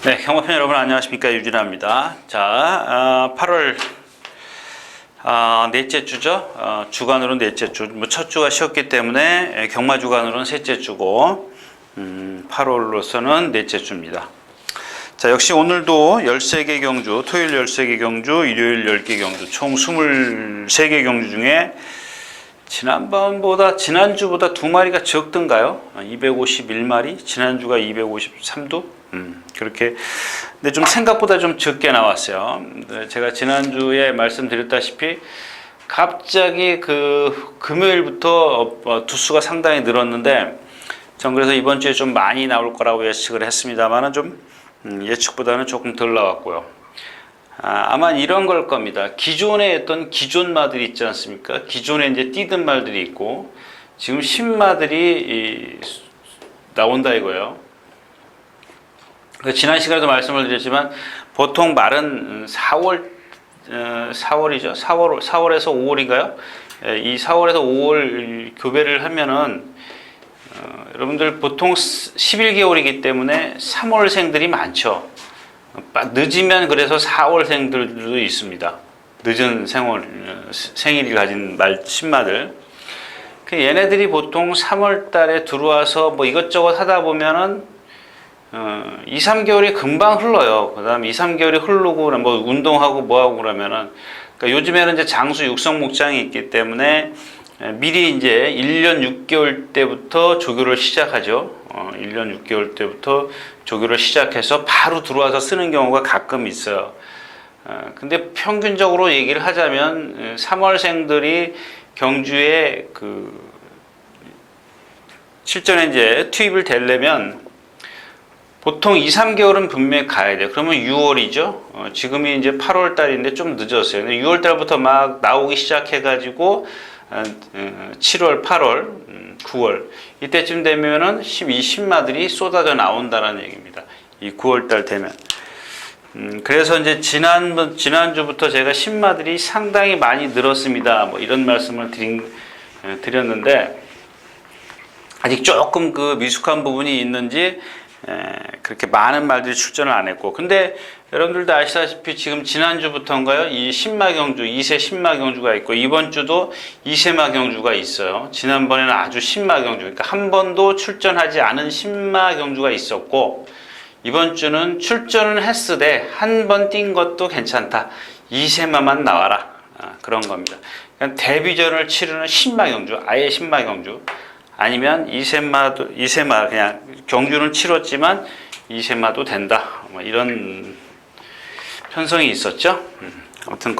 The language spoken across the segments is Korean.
네, 경마팬 여러분 안녕하십니까, 유진아입니다. 자, 8월 넷째 주죠. 주간으로 넷째 주, 첫 주가 쉬었기 때문에 경마 주간으로는 셋째 주고 8월로서는 넷째 주입니다. 자, 역시 오늘도 13개 경주, 토요일 13개 경주, 일요일 10개 경주, 총 23개 경주 중에 지난주보다 2마리가 적던가요? 251마리? 지난주가 253도? 그렇게. 근데 좀 생각보다 좀 적게 나왔어요. 제가 지난주에 말씀드렸다시피 갑자기 금요일부터 두수가 상당히 늘었는데, 전 그래서 이번 주에 좀 많이 나올 거라고 예측을 했습니다만은 좀 예측보다는 조금 덜 나왔고요. 아마 이런 걸 겁니다. 기존에 했던 기존마들이 있지 않습니까? 기존에 이제 뛰던 말들이 있고, 지금 신마들이 나온다 이거예요. 지난 시간에도 말씀을 드렸지만, 보통 말은 4월이죠. 4월에서 5월인가요? 이 4월에서 5월 교배를 하면은, 여러분들 보통 11개월이기 때문에 3월생들이 많죠. 늦으면 그래서 4월생들도 있습니다. 늦은 생일을 가진 신마들. 얘네들이 보통 3월 달에 들어와서 뭐 이것저것 하다 보면은 2, 3개월이 금방 흘러요. 그 다음 2, 3개월이 흐르고 뭐 운동하고 뭐하고 그러면은, 그러니까 요즘에는 이제 장수 육성 목장이 있기 때문에 미리 이제 1년 6개월 때부터 조교를 시작하죠. 1년 6개월 때부터 조교를 시작해서 바로 들어와서 쓰는 경우가 가끔 있어요. 근데 평균적으로 얘기를 하자면 3월생들이 경주에 실전에 이제 투입을 되려면 보통 2, 3개월은 분명히 가야 돼요. 그러면 6월이죠. 지금이 이제 8월 달인데 좀 늦었어요. 6월 달부터 막 나오기 시작해가지고 7월, 8월, 9월 이때쯤 되면은 10마들이 쏟아져 나온다는 얘기입니다. 이 9월 달 되면. 그래서 이제 지난주부터 제가 신마들이 상당히 많이 늘었습니다. 뭐 이런 말씀을 드렸는데, 아직 조금 미숙한 부분이 있는지 그렇게 많은 말들이 출전을 안 했고, 근데 여러분들도 아시다시피 지금 지난주부터인가요? 이 신마 경주, 2세 신마 경주가 있고, 이번 주도 2세마 경주가 있어요. 지난번에는 아주 신마 경주, 그러니까 한 번도 출전하지 않은 신마 경주가 있었고, 이번 주는 출전은 했으되 한 번 뛴 것도 괜찮다. 2세마만 나와라. 그런 겁니다. 그러니까 데뷔전을 치르는 신마 경주, 아예 신마 경주. 아니면 2세마 그냥 경주는 치렀지만 2세마도 된다. 뭐 이런 편성이 있었죠. 아무튼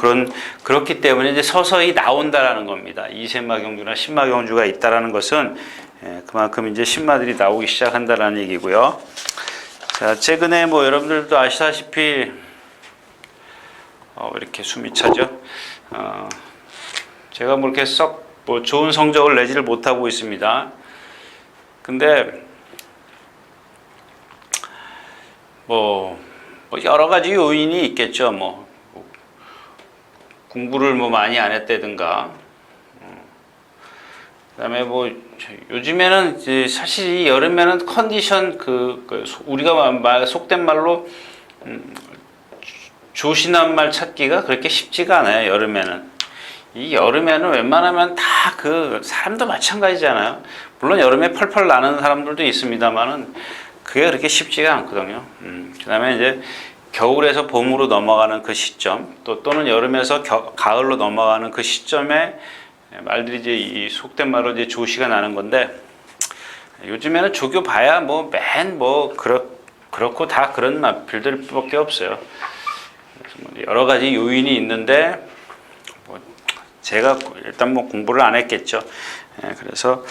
그렇기 때문에 이제 서서히 나온다라는 겁니다. 2세마 경주나 신마 경주가 있다라는 것은 그만큼 이제 신마들이 나오기 시작한다라는 얘기고요. 자, 최근에 뭐 여러분들도 아시다시피 이렇게 숨이 차죠. 제가 뭐 이렇게 썩 좋은 성적을 내지를 못하고 있습니다. 근데 뭐 여러 가지 요인이 있겠죠. 뭐 공부를 많이 안 했다든가, 그다음에 뭐 요즘에는 이제 사실 이 여름에는 컨디션 우리가 속된 말로 조신한 말 찾기가 그렇게 쉽지가 않아요. 여름에는. 이 여름에는 웬만하면 다 사람도 마찬가지잖아요. 물론 여름에 펄펄 나는 사람들도 있습니다만은 그게 그렇게 쉽지가 않거든요. 그 다음에 이제 겨울에서 봄으로 넘어가는 그 시점, 또는 여름에서 가을로 넘어가는 그 시점에 말들이 이제 이 속된 말로 이제 조시가 나는 건데, 요즘에는 조교 봐야 그렇고 다 그런 맛들밖에 없어요. 여러 가지 요인이 있는데, 제가 일단 공부를 안 했겠죠. 그래서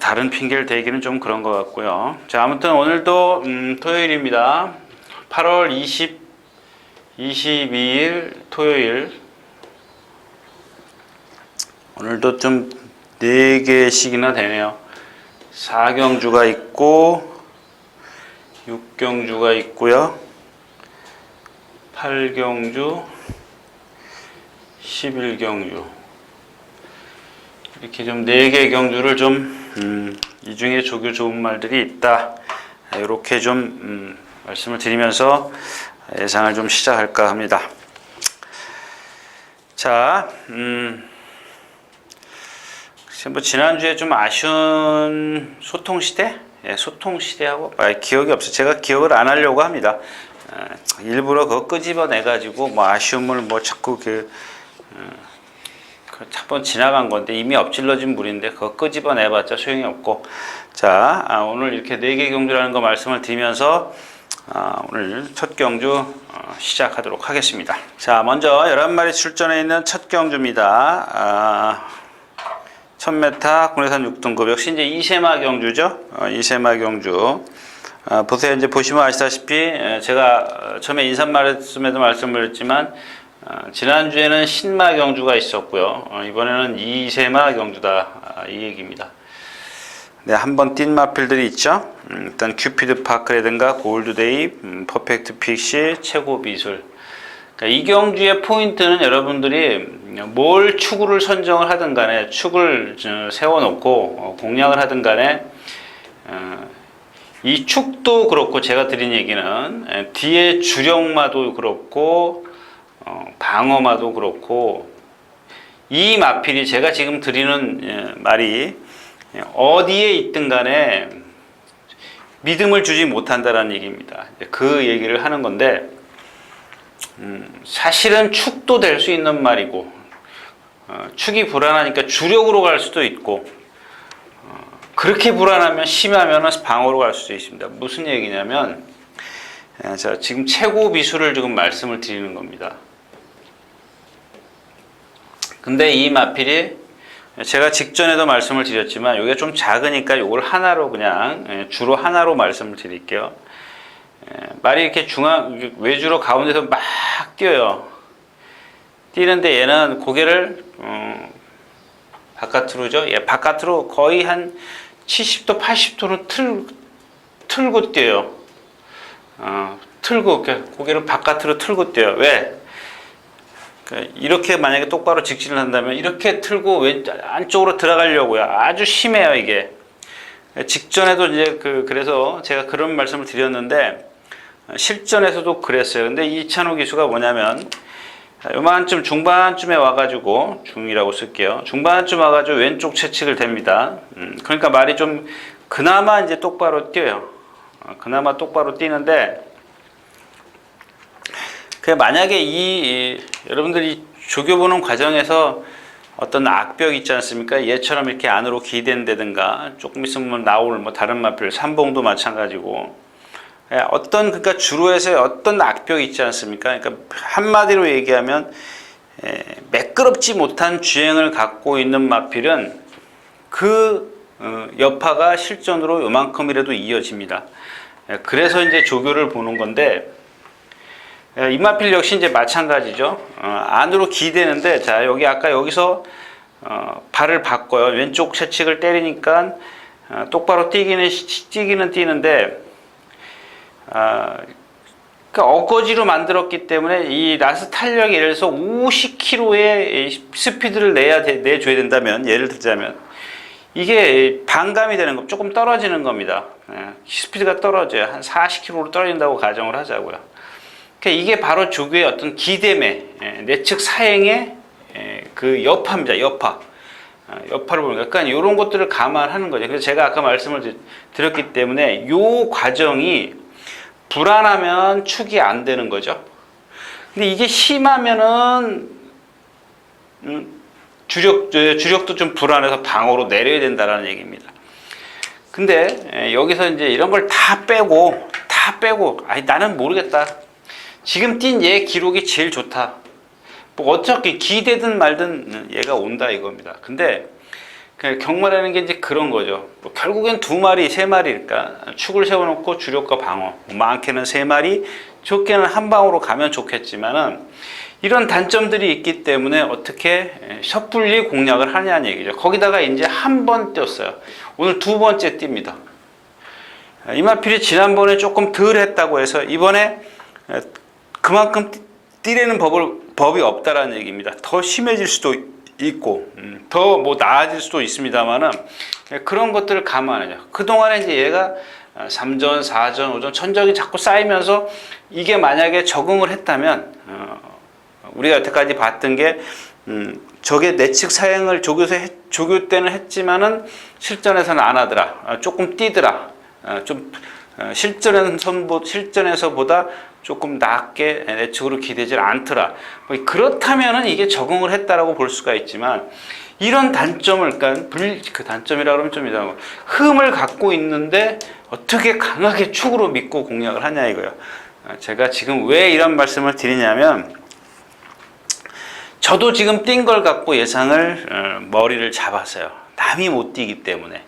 다른 핑계를 대기는 좀 그런 것 같고요. 자, 아무튼 오늘도 토요일입니다. 8월 22일 토요일. 오늘도 좀 4개씩이나 되네요. 4경주가 있고 6경주가 있고요. 8경주, 11경주. 이렇게 좀 4개 경주를 이 중에 조교 좋은 말들이 있다. 이렇게 좀 말씀을 드리면서 예상을 좀 시작할까 합니다. 자, 뭐 지난주에 좀 아쉬운 소통시대? 예, 소통시대하고 기억이 없어요. 제가 기억을 안 하려고 합니다. 일부러 그거 끄집어내가지고 뭐 아쉬움을 뭐 자꾸 한번 지나간 건데 이미 엎질러진 물인데 그거 끄집어내봤자 소용이 없고. 자, 오늘 이렇게 4개 경주라는 거 말씀을 드리면서 오늘 첫 경주 시작하도록 하겠습니다. 자, 먼저 11마리 출전해 있는 첫 경주입니다. 1000m 국내산 6등급 역시 이제 이세마 경주죠. 이세마 경주. 보세요. 이제 보시면 아시다시피 제가 처음에 인사 말씀에도 말씀을 드렸지만 지난주에는 신마 경주가 있었고요. 이번에는 이세마 경주다 이 얘기입니다. 네, 한번 뛴 마필들이 있죠. 일단 큐피드 파크라든가 골드데이, 퍼펙트 픽시, 최고 미술. 그러니까 이 경주의 포인트는 여러분들이 뭘 축구를 선정을 하든 간에 축을 세워놓고 공략을 하든 간에 이 축도 그렇고 제가 드린 얘기는 뒤에 주력마도 그렇고 방어마도 그렇고 이 마필이 제가 지금 드리는 말이 어디에 있든 간에 믿음을 주지 못한다라는 얘기입니다. 그 얘기를 하는 건데 사실은 축도 될 수 있는 말이고 축이 불안하니까 주력으로 갈 수도 있고 그렇게 불안하면 심하면 방어로 갈 수도 있습니다. 무슨 얘기냐면 자, 지금 최고 비수를 지금 말씀을 드리는 겁니다. 근데 이 마필이 제가 직전에도 말씀을 드렸지만 이게 좀 작으니까 이걸 하나로 그냥 주로 하나로 말씀을 드릴게요. 말이 이렇게 외주로 가운데서 막 뛰어요. 뛰는데 얘는 고개를 바깥으로죠. 예, 바깥으로 거의 한 70도, 80도로 틀고 뛰어요. 틀고 고개를 바깥으로 틀고 뛰어요. 왜? 이렇게 만약에 똑바로 직진을 한다면 이렇게 틀고 안쪽으로 들어가려고요. 아주 심해요, 이게. 직전에도 이제 그래서 제가 그런 말씀을 드렸는데 실전에서도 그랬어요. 근데 이찬호 기수가 뭐냐면 요만쯤 중반쯤에 와가지고 중이라고 쓸게요. 중반쯤 와가지고 왼쪽 채찍을 댑니다. 그러니까 말이 좀 그나마 이제 똑바로 뛰어요. 그나마 똑바로 뛰는데 만약에 여러분들이 조교 보는 과정에서 어떤 악벽 있지 않습니까? 얘처럼 이렇게 안으로 기댄다든가 조금 있으면 나올 다른 마필 삼봉도 마찬가지고 그러니까 주로에서의 어떤 악벽이 있지 않습니까? 그러니까 한마디로 얘기하면 매끄럽지 못한 주행을 갖고 있는 마필은 여파가 실전으로 요만큼이라도 이어집니다. 그래서 이제 조교를 보는 건데 이 마필 역시 이제 마찬가지죠. 안으로 기대는데 자 여기서 발을 바꿔요. 왼쪽 채찍을 때리니까 똑바로 뛰기는 뛰는데 그러니까 어거지로 만들었기 때문에 이 라스 탄력이 예를 들어서 50km의 스피드를 내줘야 된다면 예를 들자면 이게 반감이 되는 거 조금 떨어지는 겁니다. 스피드가 떨어져요. 한 40km로 떨어진다고 가정을 하자고요. 그러니까 이게 바로 조교의 어떤 기댐의 내측 사행의 그 여파입니다. 여파를 보는 거예요. 그러니까 이런 것들을 감안하는 거죠. 그래서 제가 아까 말씀을 드렸기 때문에 이 과정이 불안하면 축이 안 되는 거죠. 근데 이게 심하면은 주력도 좀 불안해서 방어로 내려야 된다라는 얘기입니다. 근데 여기서 이제 이런 걸 다 빼고 아니 나는 모르겠다. 지금 뛴 얘 기록이 제일 좋다. 뭐 어차피 기대든 말든 얘가 온다 이겁니다. 근데 경마라는 게 이제 그런 거죠. 뭐 결국엔 2마리, 3마리니까 축을 세워놓고 주력과 방어. 많게는 3마리, 적게는 한 방으로 가면 좋겠지만은 이런 단점들이 있기 때문에 어떻게 섣불리 공략을 하냐는 얘기죠. 거기다가 이제 한 번 뛰었어요. 오늘 2번째 뜁니다. 이 마필이 지난번에 조금 덜 했다고 해서 이번에 그만큼 뛰려는 법이 없다라는 얘기입니다. 더 심해질 수도 있고, 더 나아질 수도 있습니다만은 그런 것들을 감안하죠. 그동안에 이제 얘가 3전, 4전, 5전 천적이 자꾸 쌓이면서 이게 만약에 적응을 했다면 우리가 여태까지 봤던 게 적의 내측 사행을 조교 때는 했지만은 실전에서는 안 하더라. 조금 뛰더라. 좀 실전에서보다 조금 낮게 내측으로 기대질 않더라. 뭐 그렇다면은 이게 적응을 했다라고 볼 수가 있지만 이런 단점을, 그러니까 그 단점이라 그러면 좀 이상하고 흠을 갖고 있는데 어떻게 강하게 축으로 믿고 공략을 하냐 이거예요. 제가 지금 왜 이런 말씀을 드리냐면 저도 지금 뛴 걸 갖고 예상을 머리를 잡았어요. 남이 못 뛰기 때문에.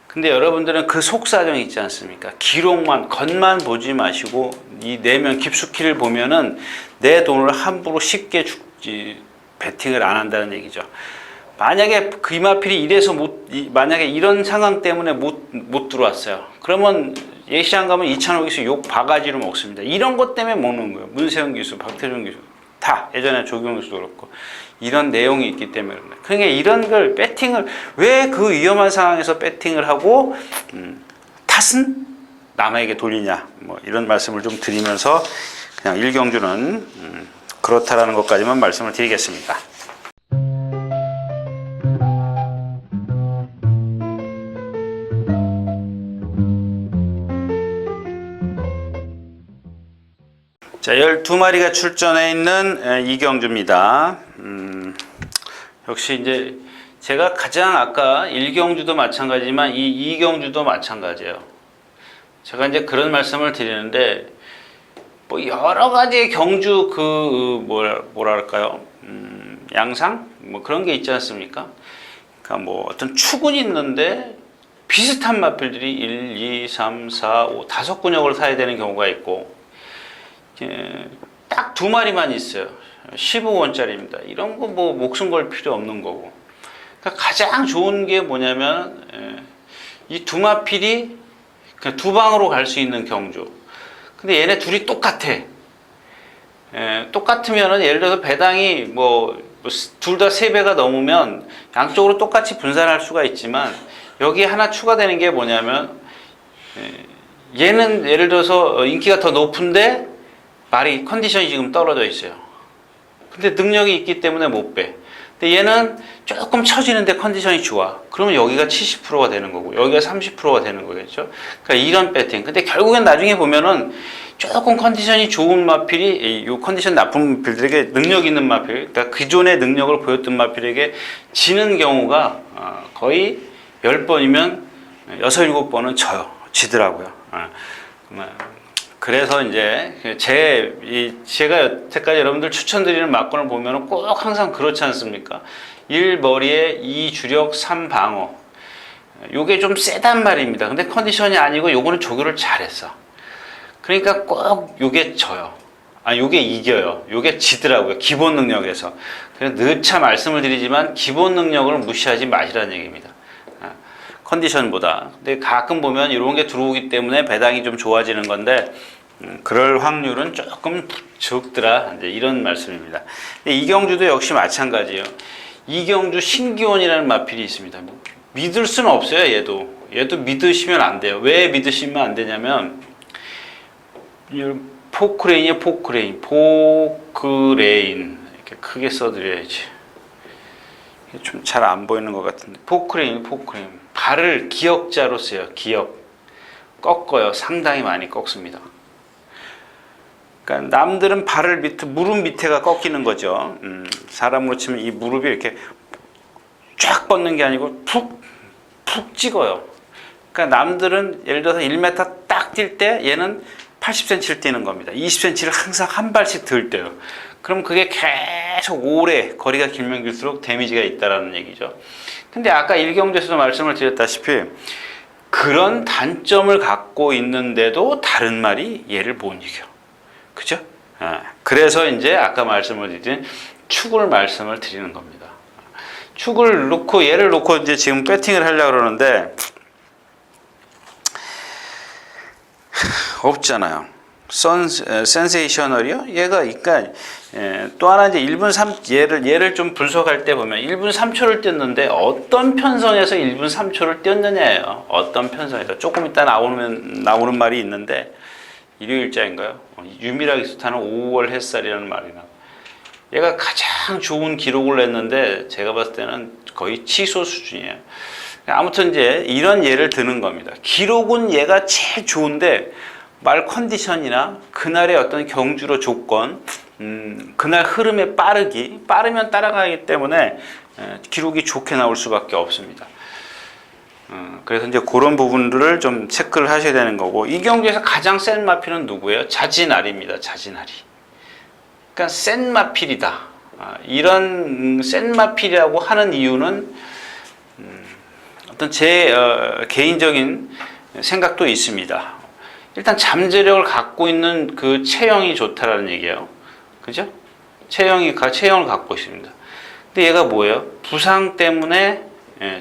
근데 여러분들은 그 속사정이 있지 않습니까? 기록만, 겉만 보지 마시고 이 내면 깊숙이를 보면은 내 돈을 함부로 쉽게 베팅을 안 한다는 얘기죠. 만약에 그 이마필이 이래서 만약에 이런 상황 때문에 못 들어왔어요. 그러면 예시장 가면 이찬호 기수 욕 바가지로 먹습니다. 이런 것 때문에 먹는 거예요. 문세영 기수, 박태준 기수. 다 예전에 조경 기수도 그렇고 이런 내용이 있기 때문에 그런다. 그러니까 이런 걸 배팅을 왜 그 위험한 상황에서 배팅을 하고 탓은 남에게 돌리냐 뭐 이런 말씀을 좀 드리면서 그냥 일경주는 그렇다라는 것까지만 말씀을 드리겠습니다. 자, 12마리가 출전해 있는 이경주입니다. 역시 이제 제가 가장 아까 일경주도 마찬가지지만 이 이경주도 마찬가지예요. 제가 이제 그런 말씀을 드리는데 뭐 여러 가지의 경주 뭐랄까요? 양상 뭐 그런 게 있지 않습니까? 그러니까 뭐 어떤 축은 있는데 비슷한 마필들이 1, 2, 3, 4, 5 다섯 근역을 사야 되는 경우가 있고 딱 2마리만 있어요. 15원짜리입니다. 이런 거 뭐 목숨 걸 필요 없는 거고. 그러니까 가장 좋은 게 뭐냐면 이 2마필이 그냥 2방으로 갈 수 있는 경주. 근데 얘네 둘이 똑같아. 똑같으면은 예를 들어서 배당이 뭐 둘 다 3배가 넘으면 양쪽으로 똑같이 분산할 수가 있지만 여기에 하나 추가되는 게 뭐냐면 얘는 예를 들어서 인기가 더 높은데 말이 컨디션이 지금 떨어져 있어요. 근데 능력이 있기 때문에 못 빼. 근데 얘는 조금 처지는데 컨디션이 좋아. 그러면 여기가 70%가 되는 거고 여기가 30%가 되는 거겠죠. 그러니까 이런 배팅. 근데 결국엔 나중에 보면은 조금 컨디션이 좋은 마필이 이 컨디션 나쁜 마필들에게 능력 있는 마필, 그러니까 기존의 능력을 보였던 마필에게 지는 경우가 거의 10번이면 6, 7번은 지더라고요. 그래서 이제 제가 여태까지 여러분들 추천드리는 막권을 보면 꼭 항상 그렇지 않습니까? 1머리에 2주력 3방어. 요게 좀 세단 말입니다. 근데 컨디션이 아니고 요거는 조교를 잘했어. 그러니까 꼭 요게 져요. 요게 이겨요. 요게 지더라고요. 기본 능력에서. 그래서 늘차 말씀을 드리지만 기본 능력을 무시하지 마시라는 얘기입니다. 컨디션보다. 근데 가끔 보면 이런 게 들어오기 때문에 배당이 좀 좋아지는 건데 그럴 확률은 조금 적더라. 이제 이런 말씀입니다. 근데 이경주도 역시 마찬가지예요. 이경주 신기원이라는 마필이 있습니다. 믿을 수는 없어요. 얘도 믿으시면 안 돼요. 왜 믿으시면 안 되냐면 포크레인이에요. 포크레인 이렇게 크게 써드려야지. 좀 잘 안 보이는 것 같은데 포크레인 발을 기역자로 써요. 기역 꺾어요. 상당히 많이 꺾습니다. 그러니까 남들은 발을 무릎 밑에가 꺾이는 거죠. 사람으로 치면 이 무릎이 이렇게 쫙 뻗는 게 아니고 푹 찍어요. 그러니까 남들은 예를 들어서 1m 딱 뛸 때 얘는 80cm를 뛰는 겁니다. 20cm를 항상 한 발씩 덜 뛰어요. 그럼 그게 계속 오래 거리가 길면 길수록 데미지가 있다라는 얘기죠. 근데 아까 일경주에서도 말씀을 드렸다시피 그런 단점을 갖고 있는데도 다른 말이 얘를 못 이겨. 그죠? 그래서 이제 아까 말씀을 드린 축을 말씀을 드리는 겁니다. 축을 놓고 얘를 놓고 이제 지금 배팅을 하려고 그러는데 없잖아요. 센세이셔널이요? 얘가 그러니까 또 하나 이제 1분 3 얘를 좀 분석할 때 보면 1분 3초를 뛰었는데 어떤 편성에서 1분 3초를 뛰었느냐예요. 어떤 편성에서 조금 이따 나오는 말이 있는데 일요일자인가요? 유미락 익스타는 5월 햇살이라는 말이 나와. 얘가 가장 좋은 기록을 냈는데 제가 봤을 때는 거의 취소 수준이에요. 아무튼 이제 이런 예를 드는 겁니다. 기록은 얘가 제일 좋은데 말 컨디션이나 그날의 어떤 경주로 조건, 그날 흐름에 빠르면 따라가기 때문에 기록이 좋게 나올 수밖에 없습니다. 그래서 이제 그런 부분들을 좀 체크를 하셔야 되는 거고, 이 경주에서 가장 센 마필은 누구예요? 자진아리입니다. 자진아리. 그러니까 센 마필이다. 이런 센 마필이라고 하는 이유는 어떤 제 개인적인 생각도 있습니다. 일단 잠재력을 갖고 있는 그 체형이 좋다라는 얘기예요. 그죠? 체형을 갖고 있습니다. 근데 얘가 뭐예요? 부상 때문에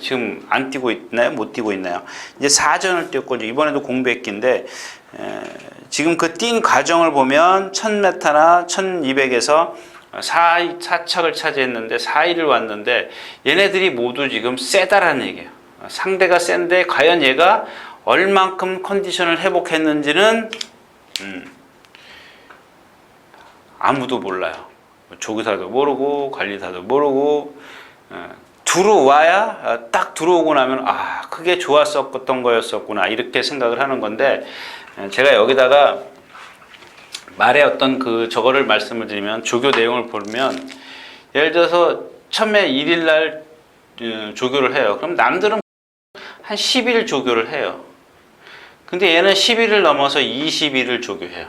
지금 안 뛰고 있나요? 못 뛰고 있나요? 이제 4전을 뛰었고 이번에도 공백기인데 지금 그 뛴 과정을 보면 1000m나 1200에서 4착을 차지했는데 4위를 왔는데 얘네들이 모두 지금 세다라는 얘기예요. 상대가 센데 과연 얘가 얼만큼 컨디션을 회복했는지는 아무도 몰라요. 조교사도 모르고 관리사도 모르고 들어와야 딱 들어오고 나면 그게 좋았었던 거였었구나 이렇게 생각을 하는 건데, 제가 여기다가 말의 어떤 저거를 말씀을 드리면 조교 내용을 보면 예를 들어서 처음에 1일 날 조교를 해요. 그럼 남들은 한 10일 조교를 해요. 근데 얘는 10일을 넘어서 20일을 조교해요.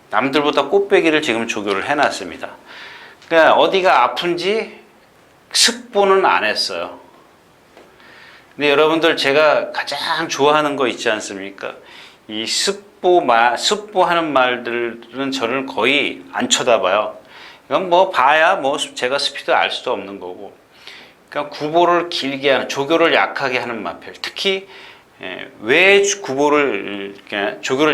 남들보다 꽃배기를 지금 조교를 해놨습니다. 그러니까 어디가 아픈지 습보는 안 했어요. 근데 여러분들 제가 가장 좋아하는 거 있지 않습니까? 이 습보하는 말들은 저를 거의 안 쳐다봐요. 이건 뭐 봐야 뭐 제가 스피드 알 수도 없는 거고. 그러니까 구보를 길게 하는, 조교를 약하게 하는 마필. 특히 왜 조교를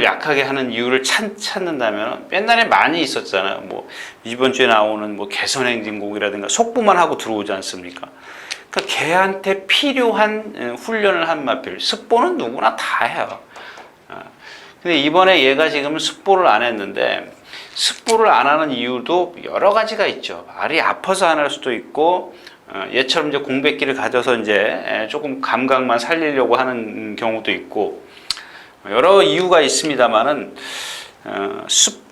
약하게 하는 이유를 찾는다면 옛날에 많이 있었잖아요. 뭐 이번 주에 나오는 뭐 개선행진곡이라든가 속보만 하고 들어오지 않습니까? 그러니까 걔한테 필요한 훈련을 한 마필. 습보는 누구나 다 해요. 근데 이번에 얘가 지금 습보를 안 했는데, 습보를 안 하는 이유도 여러 가지가 있죠. 알이 아파서 안 할 수도 있고, 얘처럼 이제 공백기를 가져서 이제 조금 감각만 살리려고 하는 경우도 있고, 여러 이유가 있습니다만은,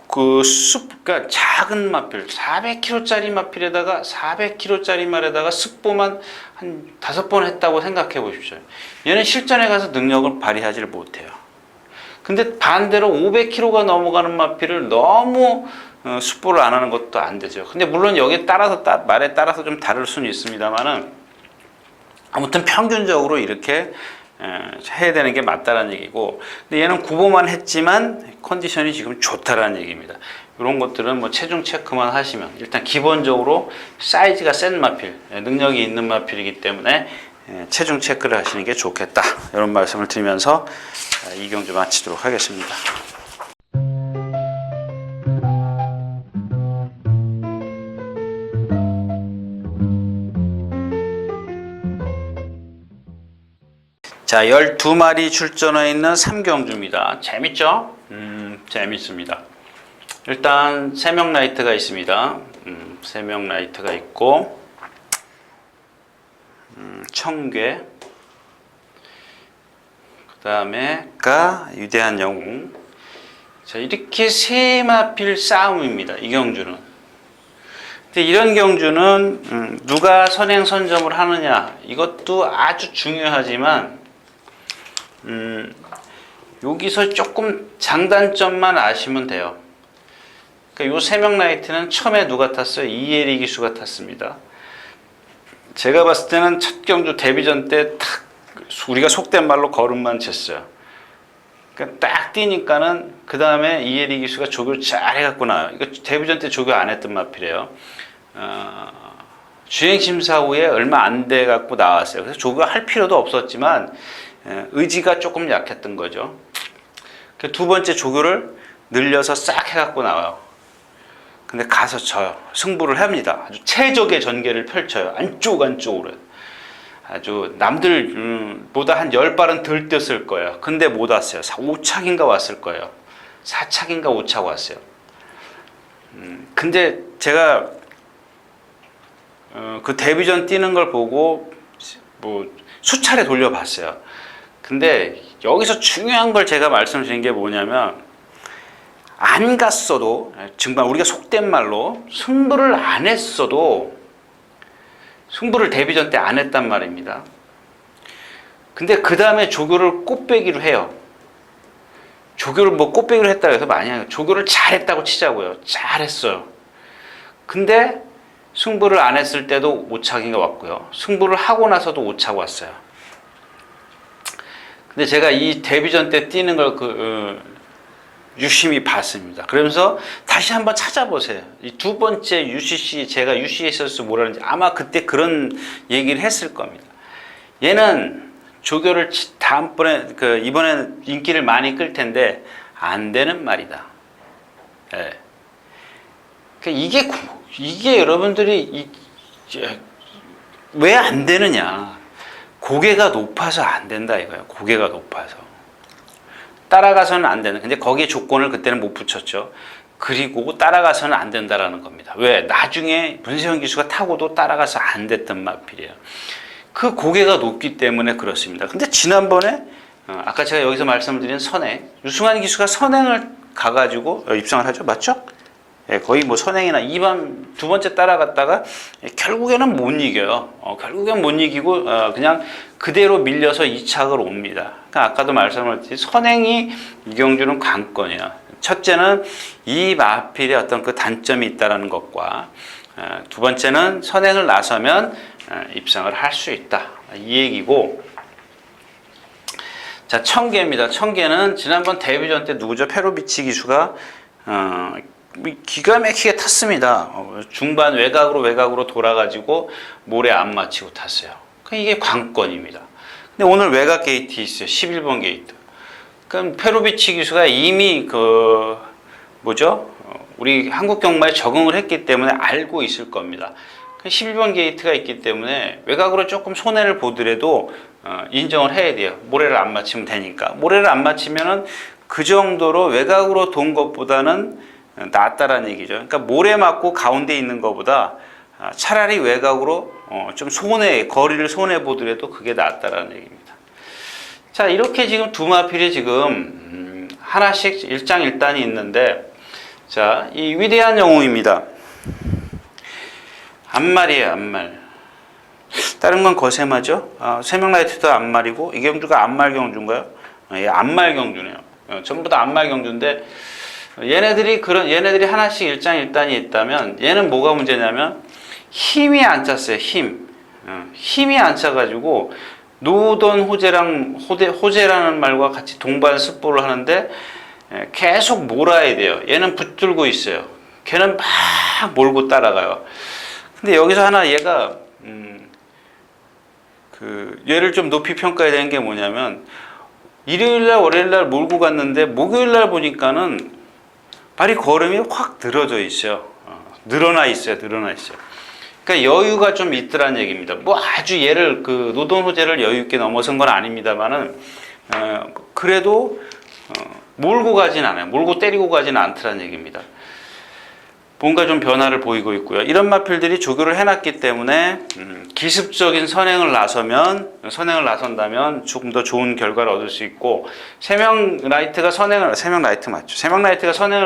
그러니까 작은 마필, 400kg짜리 마필에다가 400kg짜리 말에다가 습보만 한 5번 했다고 생각해 보십시오. 얘는 실전에 가서 능력을 발휘하지를 못해요. 근데 반대로 500kg가 넘어가는 마필을 너무 습보를 안 하는 것도 안 되죠. 근데 물론 여기에 따라서 말에 따라서 좀 다를 수는 있습니다만은 아무튼 평균적으로 이렇게 해야 되는 게 맞다라는 얘기고, 근데 얘는 구보만 했지만 컨디션이 지금 좋다라는 얘기입니다. 이런 것들은 뭐 체중 체크만 하시면 일단 기본적으로 사이즈가 센 마필, 능력이 있는 마필이기 때문에 체중 체크를 하시는 게 좋겠다, 이런 말씀을 드리면서 이 경주 마치도록 하겠습니다. 자, 12마리 출전해 있는 3경주입니다. 재밌죠? 재밌습니다. 일단 3명 라이트가 있습니다. 3명 라이트가 있고, 청괴, 그 다음에가 위대한 영웅. 자, 이렇게 세 마필 싸움입니다. 이 경주는. 근데 이런 경주는 누가 선행선점을 하느냐, 이것도 아주 중요하지만 여기서 조금 장단점만 아시면 돼요. 그러니까 요 3명 라이트는 처음에 누가 탔어요? 이혜리 기수가 탔습니다. 제가 봤을 때는 첫 경주 데뷔전 때 탁 우리가 속된 말로 걸음만 쳤어요. 그러니까 딱 뛰니까는 그 다음에 이혜리 기수가 조교를 잘 해갖고 나와요. 이거 데뷔전 때 조교 안 했던 마필이에요. 주행심사 후에 얼마 안 돼 갖고 나왔어요. 그래서 조교 할 필요도 없었지만 의지가 조금 약했던 거죠. 두 번째 조교를 늘려서 싹 해갖고 나와요. 근데 가서 져요. 승부를 합니다. 아주 최적의 전개를 펼쳐요. 안쪽으로. 아주 남들보다 한 10발은 덜 뛰었을 거예요. 근데 못 왔어요. 5착인가 왔을 거예요. 4착인가 5착 왔어요. 근데 제가 그 데뷔전 뛰는 걸 보고 뭐 수차례 돌려봤어요. 근데 여기서 중요한 걸 제가 말씀드린 게 뭐냐면, 안 갔어도, 정말 우리가 속된 말로 승부를 안 했어도, 승부를 데뷔전 때 안 했단 말입니다. 근데 그 다음에 조교를 꽃배기로 해요. 조교를 뭐 꽃배기로 했다고 해서 많이 해요. 조교를 잘했다고 치자고요. 잘했어요. 근데 승부를 안 했을 때도 오차기가 왔고요. 승부를 하고 나서도 오차가 왔어요. 근데 제가 이 데뷔전 때 뛰는 걸 유심히 봤습니다. 그러면서 다시 한번 찾아보세요. 이 두 번째 UCC, 제가 UCC에서 뭐라는지 아마 그때 그런 얘기를 했을 겁니다. 얘는 조교를 다음번에, 이번엔 인기를 많이 끌 텐데, 안 되는 말이다. 예. 그러니까 이게 여러분들이, 왜 안 되느냐. 고개가 높아서 안 된다 이거예요. 고개가 높아서. 따라가서는 안 되는. 근데 거기에 조건을 그때는 못 붙였죠. 그리고 따라가서는 안 된다라는 겁니다. 왜? 나중에 문세영 기수가 타고도 따라가서 안 됐던 마필이에요. 그 고개가 높기 때문에 그렇습니다. 근데 지난번에 아까 제가 여기서 말씀드린 선행, 유승환 기수가 선행을 가가지고 입상을 하죠. 맞죠? 예, 거의 뭐 선행이나 2번 두 번째 따라갔다가 결국에는 못 이겨요. 결국엔 못 이기고 그냥 그대로 밀려서 2착을 옵니다. 그러니까 아까도 말씀드렸듯이 선행이 이경주는 관건이에요. 첫째는 이 마필의 어떤 그 단점이 있다라는 것과 두 번째는 선행을 나서면 입상을 할 수 있다. 이 얘기고. 자, 청계입니다. 청계는 지난번 데뷔전 때 누구죠? 페로비치 기수가 기가 막히게 탔습니다. 중반 외곽으로 돌아가지고 모래 안 맞히고 탔어요. 이게 관건입니다. 근데 오늘 외곽 게이트 있어요. 11번 게이트. 그럼 페로비치 기수가 이미 우리 한국 경마에 적응을 했기 때문에 알고 있을 겁니다. 11번 게이트가 있기 때문에 외곽으로 조금 손해를 보더라도 인정을 해야 돼요. 모래를 안 맞히면 되니까. 모래를 안 맞히면은 그 정도로 외곽으로 돈 것보다는 낫다라는 얘기죠. 그러니까 모래 맞고 가운데 있는 것보다 차라리 외곽으로 좀 거리를 손해 보더라도 그게 낫다라는 얘기입니다. 자, 이렇게 지금 두 마필이 지금 하나씩 일장일단이 있는데, 자, 이 위대한 영웅입니다. 앞말이에요, 앞말. 다른 건 거세마죠. 세명라이트도 앞말이고, 이경주가 앞말 경주인가요? 예, 앞말 경주네요. 전부 다 앞말 경주인데, 얘네들이 하나씩 일장일단이 있다면, 얘는 뭐가 문제냐면 힘이 안 찼어요. 힘이 안 차가지고 노던 호재라는 말과 같이 동반 습보를 하는데 계속 몰아야 돼요. 얘는 붙들고 있어요. 걔는 막 몰고 따라가요. 근데 여기서 하나 얘가 얘를 좀 높이 평가해야 되는 게 뭐냐면, 일요일날 월요일날 몰고 갔는데 목요일날 보니까는 발이 걸음이 확 늘어져 있어요. 늘어나 있어요. 그러니까 여유가 좀 있더란 얘기입니다. 뭐 아주 얘를 노동 호재를 여유 있게 넘어선 건 아닙니다만은 그래도 몰고 가진 않아요. 몰고 때리고 가진 않더란 얘기입니다. 뭔가 좀 변화를 보이고 있고요. 이런 마필들이 조교를 해놨기 때문에 기습적인 선행을 나선다면 조금 더 좋은 결과를 얻을 수 있고, 세명라이트가 선행을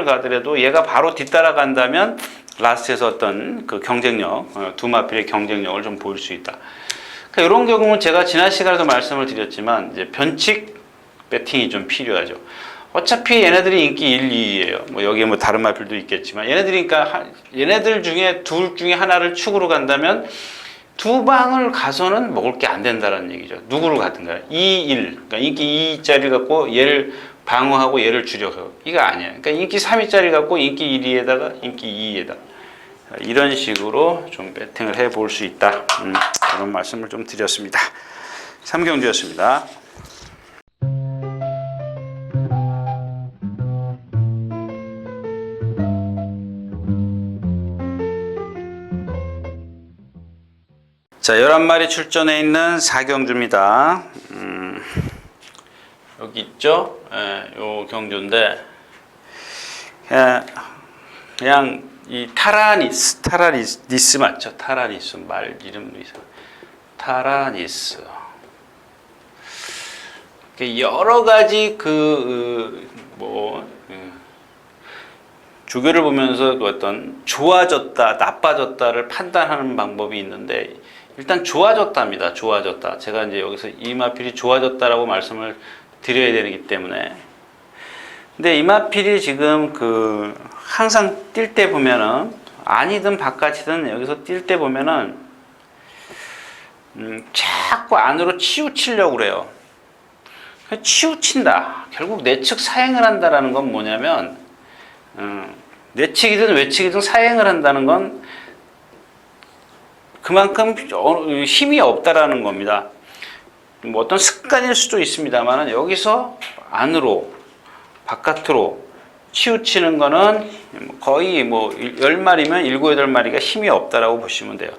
가더라도 얘가 바로 뒤따라간다면 라스트에서 어떤 그 경쟁력, 두 마필의 경쟁력을 좀 보일 수 있다. 그러니까 이런 경우는 제가 지난 시간에도 말씀을 드렸지만 이제 변칙 배팅이 좀 필요하죠. 어차피 얘네들이 인기 1, 2위예요. 뭐 여기에 뭐 다른 마필도 있겠지만 얘네들 중에 둘 중에 하나를 축으로 간다면 두 방을 가서는 먹을 게 안 된다는 얘기죠. 누구를 가든가 2, 1. 그러니까 인기 2위짜리 갖고 얘를 방어하고 얘를 줄여서 이거 아니에요. 그러니까 인기 3위짜리 갖고 인기 1위에다가 인기 2위에다 이런 식으로 좀 배팅을 해볼 수 있다. 그런 말씀을 좀 드렸습니다. 3경주였습니다. 자, 11마리 출전해 있는 사경주입니다. 여기 있죠? 요 경주인데, 그냥 이 타라니스 맞죠? 타라니스 말 이름도 있어. 타라니스. 여러 가지 주교를 보면서 어떤 좋아졌다, 나빠졌다를 판단하는 방법이 있는데, 일단 좋아졌답니다. 좋아졌다. 제가 이제 여기서 이마필이 좋아졌다라고 말씀을 드려야 되기 때문에. 근데 이마필이 지금 항상 뛸 때 보면은, 안이든 바깥이든 여기서 뛸 때 보면은, 자꾸 안으로 치우치려고 그래요. 치우친다. 결국 내측 사행을 한다라는 건 뭐냐면, 내측이든 외측이든 사행을 한다는 건 그만큼 힘이 없다라는 겁니다. 뭐 어떤 습관일 수도 있습니다만 여기서 안으로 바깥으로 치우치는 거는 거의 10마리면 7, 8마리가 힘이 없다라고 보시면 돼요.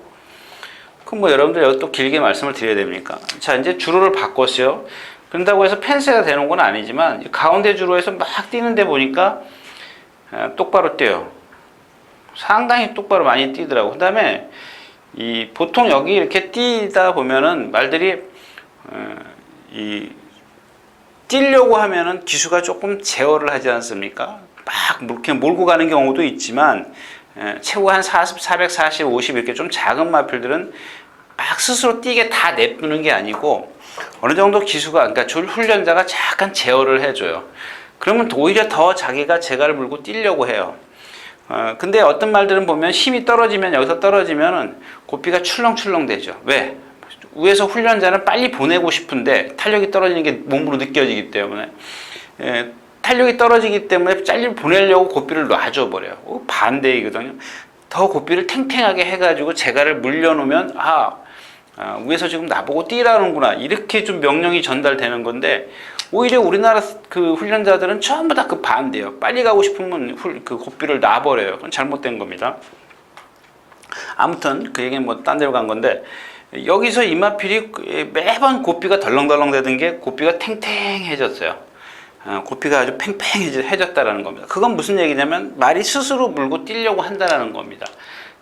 그럼 여러분들 여기 또 길게 말씀을 드려야 됩니까? 자, 이제 주로를 바꿨어요. 그런다고 해서 펜스가 되는 건 아니지만 가운데 주로에서 막 뛰는데 보니까 똑바로 뛰어요. 상당히 똑바로 많이 뛰더라고. 그 다음에 보통 여기 이렇게 뛰다 보면은 말들이 뛰려고 하면은 기수가 조금 제어를 하지 않습니까? 막 이렇게 몰고 가는 경우도 있지만 최고 한 40, 440, 50 이렇게 좀 작은 마필들은 막 스스로 뛰게 다 내뿜는 게 아니고 어느 정도 기수가, 그러니까 줄 훈련자가 약간 제어를 해줘요. 그러면 오히려 더 자기가 제갈을 물고 뛰려고 해요. 근데 어떤 말들은 보면 힘이 떨어지면, 여기서 떨어지면은 고삐가 출렁출렁 되죠. 왜? 위에서 훈련자는 빨리 보내고 싶은데 탄력이 떨어지는 게 몸으로 느껴지기 때문에, 탄력이 떨어지기 때문에 빨리 보내려고 고삐를 놔줘 버려요. 반대이거든요. 더 고삐를 탱탱하게 해가지고 제갈을 물려놓으면 위에서 지금 나보고 뛰라는구나, 이렇게 좀 명령이 전달되는 건데, 오히려 우리나라 훈련자들은 전부 다 반대예요. 빨리 가고 싶으면 고삐를 놔버려요. 그건 잘못된 겁니다. 아무튼 그 얘기는 딴 데로 간 건데, 여기서 이마필이 매번 고삐가 덜렁덜렁 되던 게 고삐가 탱탱해졌어요. 고삐가 아주 팽팽해졌다라는 겁니다. 그건 무슨 얘기냐면 말이 스스로 물고 뛰려고 한다라는 겁니다.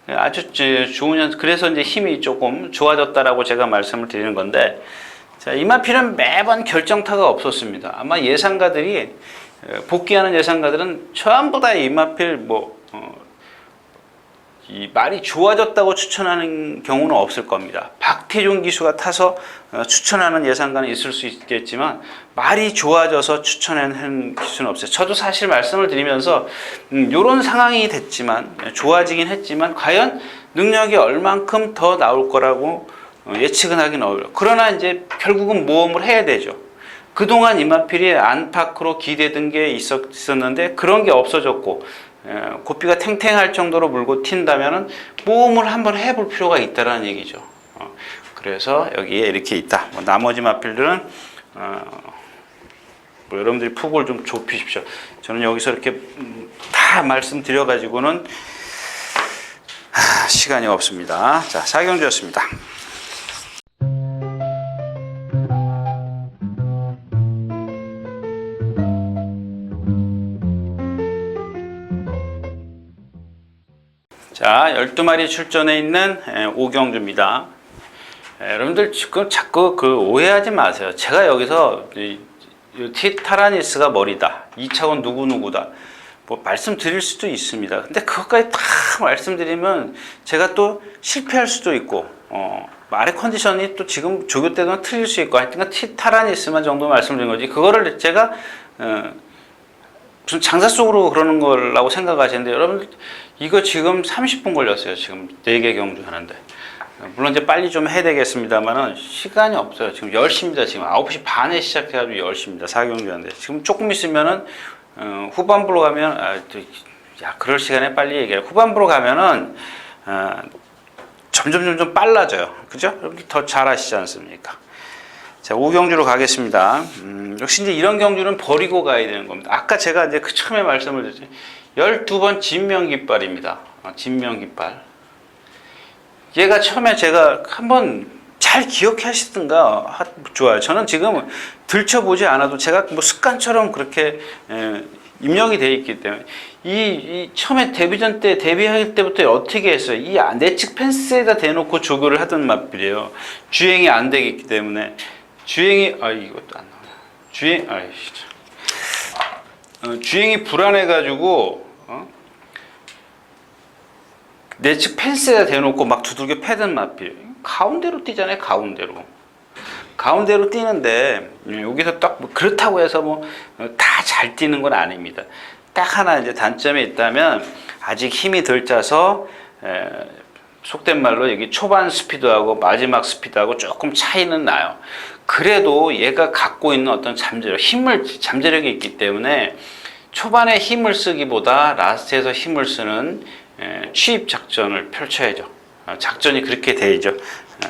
아주 좋은, 그래서 이제 힘이 조금 좋아졌다라고 제가 말씀을 드리는 건데, 자, 이마필은 매번 결정타가 없었습니다. 아마 예상가들이, 복귀하는 예상가들은 전부 다 이마필 이 말이 좋아졌다고 추천하는 경우는 없을 겁니다. 박태종 기수가 타서 추천하는 예상가는 있을 수 있겠지만 말이 좋아져서 추천하는 기수는 없어요. 저도 사실 말씀을 드리면서 이런 상황이 됐지만, 좋아지긴 했지만 과연 능력이 얼만큼 더 나올 거라고 예측은 하긴 어려워요. 그러나 이제 결국은 모험을 해야 되죠. 그동안 이마필이 안팎으로 기대던 게 있었는데 그런 게 없어졌고, 고삐가 탱탱할 정도로 물고 튄다면은 모험을 한번 해볼 필요가 있다라는 얘기죠. 그래서 여기에 이렇게 있다. 나머지 마필들은 여러분들이 폭을 좀 좁히십시오. 저는 여기서 이렇게 다 말씀드려가지고는 시간이 없습니다. 자, 사경주였습니다. 자, 12마리 출전해 있는 오경주입니다. 여러분들 지금 자꾸 오해하지 마세요. 제가 여기서 티타라니스가 머리다, 2차원 누구누구다, 말씀드릴 수도 있습니다. 근데 그것까지 다 말씀드리면 제가 또 실패할 수도 있고, 말의 컨디션이 또 지금 조교 때도 틀릴 수 있고, 하여튼 티타라니스만 정도 말씀드린 거지, 그거를 제가 무슨 장사 속으로 그러는 거라고 생각하시는데, 여러분들 이거 지금 30분 걸렸어요. 지금 4개 경주 하는데. 물론 이제 빨리 좀 해야 되겠습니다만은 시간이 없어요. 지금 10시입니다. 지금 9시 반에 시작해가지고 10시입니다. 4경주 하는데. 지금 조금 있으면은 후반부로 가면, 그럴 시간에 빨리 얘기해요. 후반부로 가면은 점점 빨라져요. 그죠? 여러분들 더 잘 아시지 않습니까? 자, 5경주로 가겠습니다. 역시 이제 이런 경주는 버리고 가야 되는 겁니다. 아까 제가 이제 처음에 말씀을 드렸죠. 12번 진명깃발입니다. 진명깃발. 얘가 처음에 제가 한번 잘 기억해 하시든가 좋아요. 저는 지금 들춰보지 않아도 제가 뭐 습관처럼 그렇게 입력이 되어 있기 때문에 이 처음에 데뷔전 때 데뷔할 때부터 어떻게 했어요? 이 내측 펜스에다 대놓고 조교를 하던 맛들이에요. 주행이 안 되기 때문에 주행이 이것도 안 나와요. 주행이 불안해가지고 내측 펜스에다 대놓고 막 두들겨 패던 맛이에요. 가운데로 뛰잖아요. 가운데로 뛰는데 여기서 딱 뭐 그렇다고 해서 뭐 다 잘 뛰는 건 아닙니다. 딱 하나 이제 단점이 있다면 아직 힘이 덜 짜서 속된 말로 여기 초반 스피드하고 마지막 스피드하고 조금 차이는 나요. 그래도 얘가 갖고 있는 어떤 잠재력이 있기 때문에 초반에 힘을 쓰기보다 라스트에서 힘을 쓰는 취입 작전을 펼쳐야죠. 작전이 그렇게 되죠.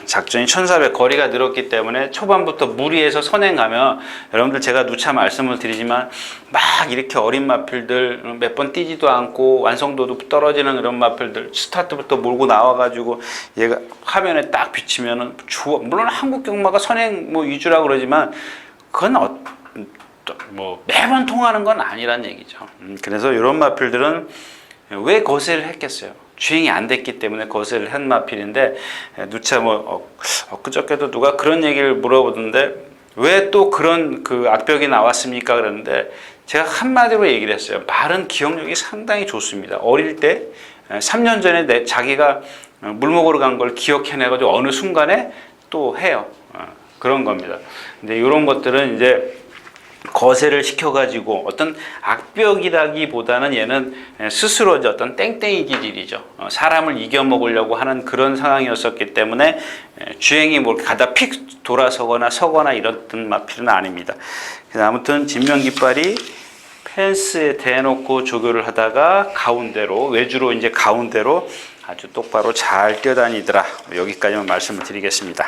작전이 1400 거리가 늘었기 때문에 초반부터 무리해서 선행하면 여러분들 제가 누차 말씀을 드리지만 막 이렇게 어린 마필들 몇 번 뛰지도 않고 완성도도 떨어지는 그런 마필들 스타트부터 몰고 나와가지고 얘가 화면에 딱 비치면은 물론 한국 경마가 선행 뭐 위주라고 그러지만 그건 뭐 매번 통하는 건 아니란 얘기죠. 그래서 이런 마필들은 왜 거세를 했겠어요? 주행이 안 됐기 때문에 거세를 한 마필인데 누차 뭐 엊그저께도 누가 그런 얘기를 물어보던데 왜 또 그런 그 악벽이 나왔습니까? 그랬는데 제가 한마디로 얘기를 했어요. 말은 기억력이 상당히 좋습니다. 어릴 때 3년 전에 자기가 물 먹으러 간 걸 기억해내가지고 어느 순간에 또 해요. 그런 겁니다. 근데 이런 것들은 이제 거세를 시켜가지고 어떤 악벽이라기보다는 얘는 스스로 어떤 땡땡이 기질이죠. 사람을 이겨먹으려고 하는 그런 상황이었었기 때문에 주행이 뭐 가다 픽 돌아서거나 서거나 이랬던 마필은 아닙니다. 그래서 아무튼 진명깃발이 펜스에 대놓고 조교를 하다가 외주로 이제 가운데로 아주 똑바로 잘 뛰어다니더라. 여기까지만 말씀을 드리겠습니다.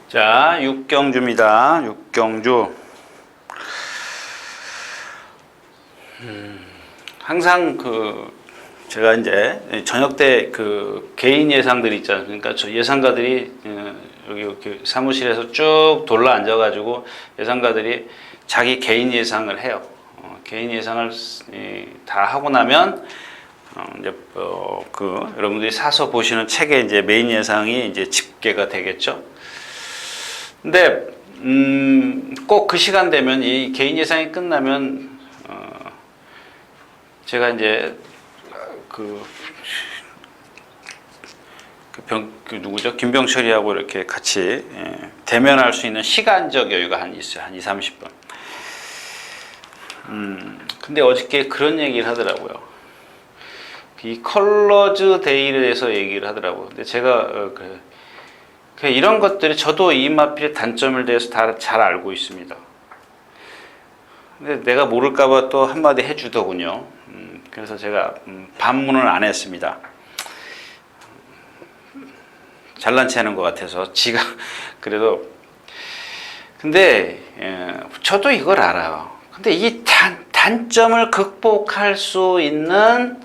자, 육경주입니다. 육경주. 항상 제가 이제 저녁 때 개인 예상들이 있지 않습니까? 저 예상가들이 여기 사무실에서 쭉 돌라 앉아가지고 예상가들이 자기 개인 예상을 해요. 개인 예상을 다 하고 나면 이제 여러분들이 사서 보시는 책의 이제 메인 예상이 이제 집계가 되겠죠. 근데 꼭 그 시간 되면 이 개인 예상이 끝나면 제가 이제 누구죠? 김병철이하고 이렇게 같이 대면할 수 있는 시간적 여유가 있어요. 한 20-30분. 근데 어저께 그런 얘기를 하더라고요. 이 컬러즈 데이에 대해서 얘기를 하더라고요. 근데 제가 이런 것들이 저도 이 마필의 단점을 대해서 다 잘 알고 있습니다. 근데 내가 모를까봐 또 한마디 해주더군요. 그래서 제가 반문을 안 했습니다. 잘난 체 하는 것 같아서 지가 그래도 근데 저도 이걸 알아요. 근데 이 단점을 극복할 수 있는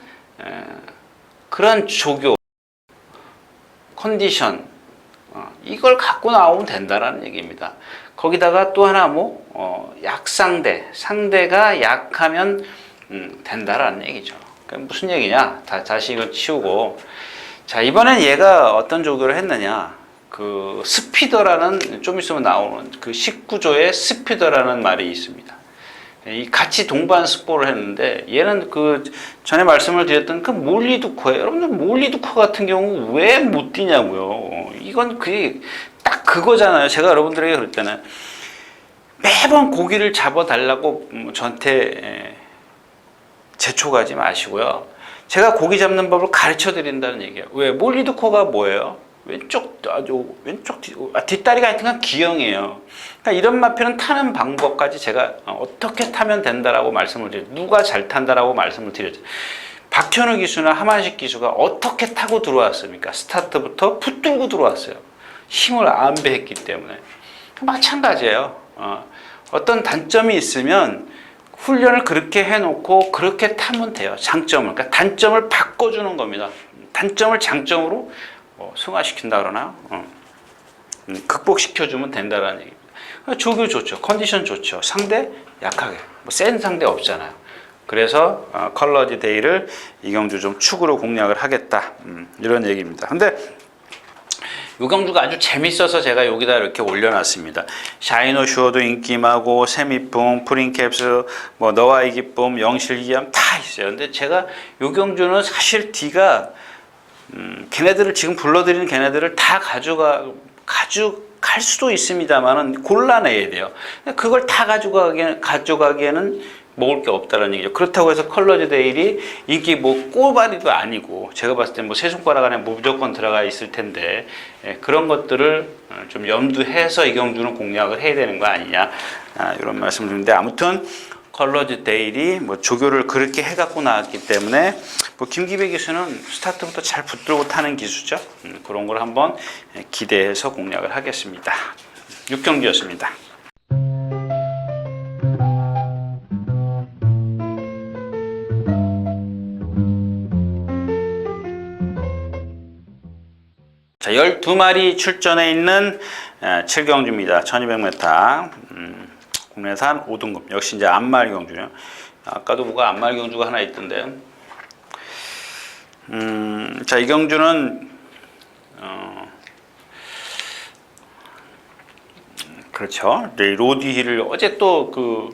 그런 조교 컨디션 이걸 갖고 나오면 된다라는 얘기입니다. 거기다가 또 하나 상대가 약하면 된다라는 얘기죠. 그럼 무슨 얘기냐? 다시 이걸 치우고 자 이번엔 얘가 어떤 조교를 했느냐? 스피더라는 좀 있으면 나오는 19조에 스피더라는 말이 있습니다. 이 같이 동반 스포를 했는데 얘는 전에 말씀을 드렸던 몰리두커예요. 여러분들 몰리두커 같은 경우 왜 못 뛰냐고요. 이건 딱 그거잖아요. 제가 여러분들에게 그랬잖아요. 매번 고기를 잡아달라고 저한테 재촉하지 마시고요. 제가 고기 잡는 법을 가르쳐 드린다는 얘기예요. 왜? 몰리두커가 뭐예요? 왼쪽 뒷다리가 하여튼 기형이에요. 그러니까 이런 마필은 타는 방법까지 제가 어떻게 타면 된다라고 말씀을 드려요. 누가 잘 탄다라고 말씀을 드렸죠. 박현우 기수나 하만식 기수가 어떻게 타고 들어왔습니까? 스타트부터 붙들고 들어왔어요. 힘을 안배했기 때문에. 마찬가지예요. 어떤 단점이 있으면 훈련을 그렇게 해놓고 그렇게 타면 돼요. 장점을. 그러니까 단점을 바꿔주는 겁니다. 단점을 장점으로 승화시킨다 그러나 극복시켜주면 된다라는 얘기입니다. 조교 좋죠. 컨디션 좋죠. 상대 약하게. 센 상대 없잖아요. 그래서 컬러지 데이를 이경주 좀 축으로 공략을 하겠다. 이런 얘기입니다. 근데 이경주가 아주 재밌어서 제가 여기다 이렇게 올려놨습니다. 샤이노 슈어도 인기마고, 세미풍, 프린캡스, 너와의 기쁨, 영실기암 다 있어요. 근데 제가 이경주는 사실 D가 걔네들을 지금 불러드리는 걔네들을 다 가져갈 수도 있습니다만은 골라내야 돼요. 그걸 다 가져가기에는 먹을 게 없다는 얘기죠. 그렇다고 해서 컬러지 데일이 인기 꼬바리도 아니고 제가 봤을 때 세 손가락 안에 무조건 들어가 있을 텐데 그런 것들을 좀 염두해서 이경주는 공략을 해야 되는 거 아니냐 이런 말씀을 드리는데 아무튼 컬러지 데일이 조교를 그렇게 해갖고 나왔기 때문에 김기배 기수는 스타트부터 잘 붙들고 타는 기수죠. 그런 걸 한번 기대해서 공략을 하겠습니다. 6경기였습니다. 자, 12마리 출전해 있는 7경주입니다. 1200m. 국내산 5등급. 역시 이제 안말 경주요. 아까도 안말 경주가 하나 있던데. 자, 이 경주는, 그렇죠. 로디힐을 어제 또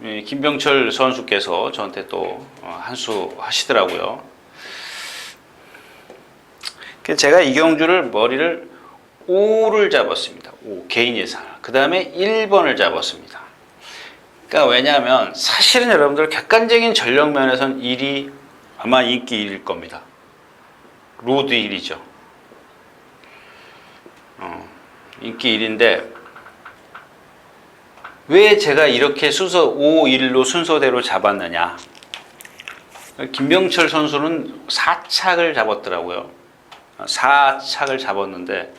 김병철 선수께서 저한테 또 한 수 하시더라고요. 제가 이경주를 머리를 5를 잡았습니다. 5, 개인 예상. 그 다음에 1번을 잡았습니다. 그러니까 왜냐하면 사실은 여러분들 객관적인 전력 면에서는 1이 아마 인기 1일 겁니다. 로드 1이죠. 인기 1인데 왜 제가 이렇게 순서 5, 1로 순서대로 잡았느냐. 김병철 선수는 4착을 잡았더라고요. 4착을 잡았는데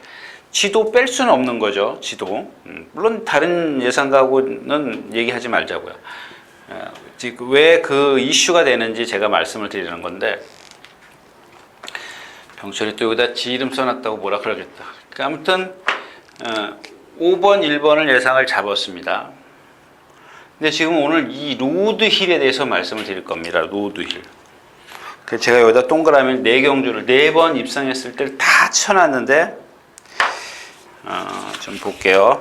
지도 뺄 수는 없는 거죠. 지도. 물론 다른 예상가하고는 얘기하지 말자고요. 왜 그 이슈가 되는지 제가 말씀을 드리는 건데 병철이 또 여기다 지 이름 써놨다고 뭐라 그러겠다. 아무튼 5번, 1번을 예상을 잡았습니다. 근데 지금 오늘 이 로드힐에 대해서 말씀을 드릴 겁니다. 로드힐. 제가 여기다 동그라미 4경주를 4번 입상했을 때 다 쳐놨는데 좀 볼게요.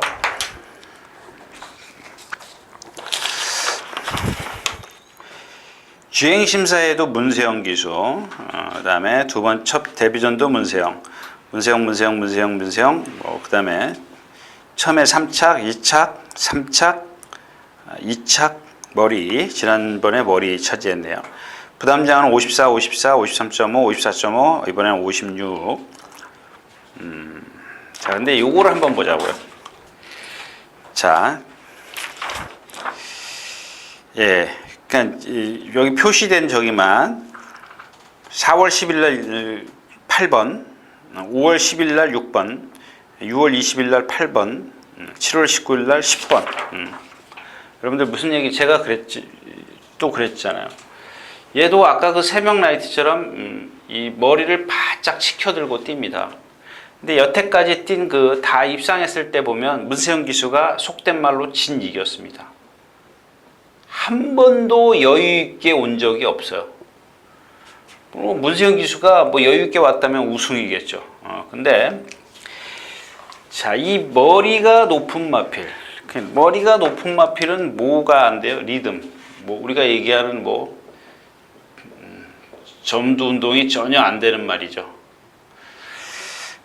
주행심사에도 문세영 기수, 그 다음에 두 번 첫 데뷔전도 문세영, 그 다음에 처음에 3착, 2착, 3착, 2착 머리, 지난번에 머리 차지했네요. 부담장은 54, 54, 53.5, 54.5, 이번에는 56. 자, 근데 요거를 한번 보자고요. 자, 그러니까 여기 표시된 저기만 4월 10일 날 8번, 5월 10일 날 6번, 6월 20일 날 8번, 7월 19일 날 10번. 여러분들 무슨 얘기 제가 그랬잖아요. 얘도 아까 그 새벽 라이트처럼 이 머리를 바짝 치켜들고 뜁니다. 근데 여태까지 뛴 다 입상했을 때 보면 문세영 기수가 속된 말로 이겼습니다. 한 번도 여유 있게 온 적이 없어요. 문세영 기수가 여유 있게 왔다면 우승이겠죠. 근데 자, 이 머리가 높은 마필. 머리가 높은 마필은 뭐가 안 돼요? 리듬. 우리가 얘기하는 점두 운동이 전혀 안 되는 말이죠.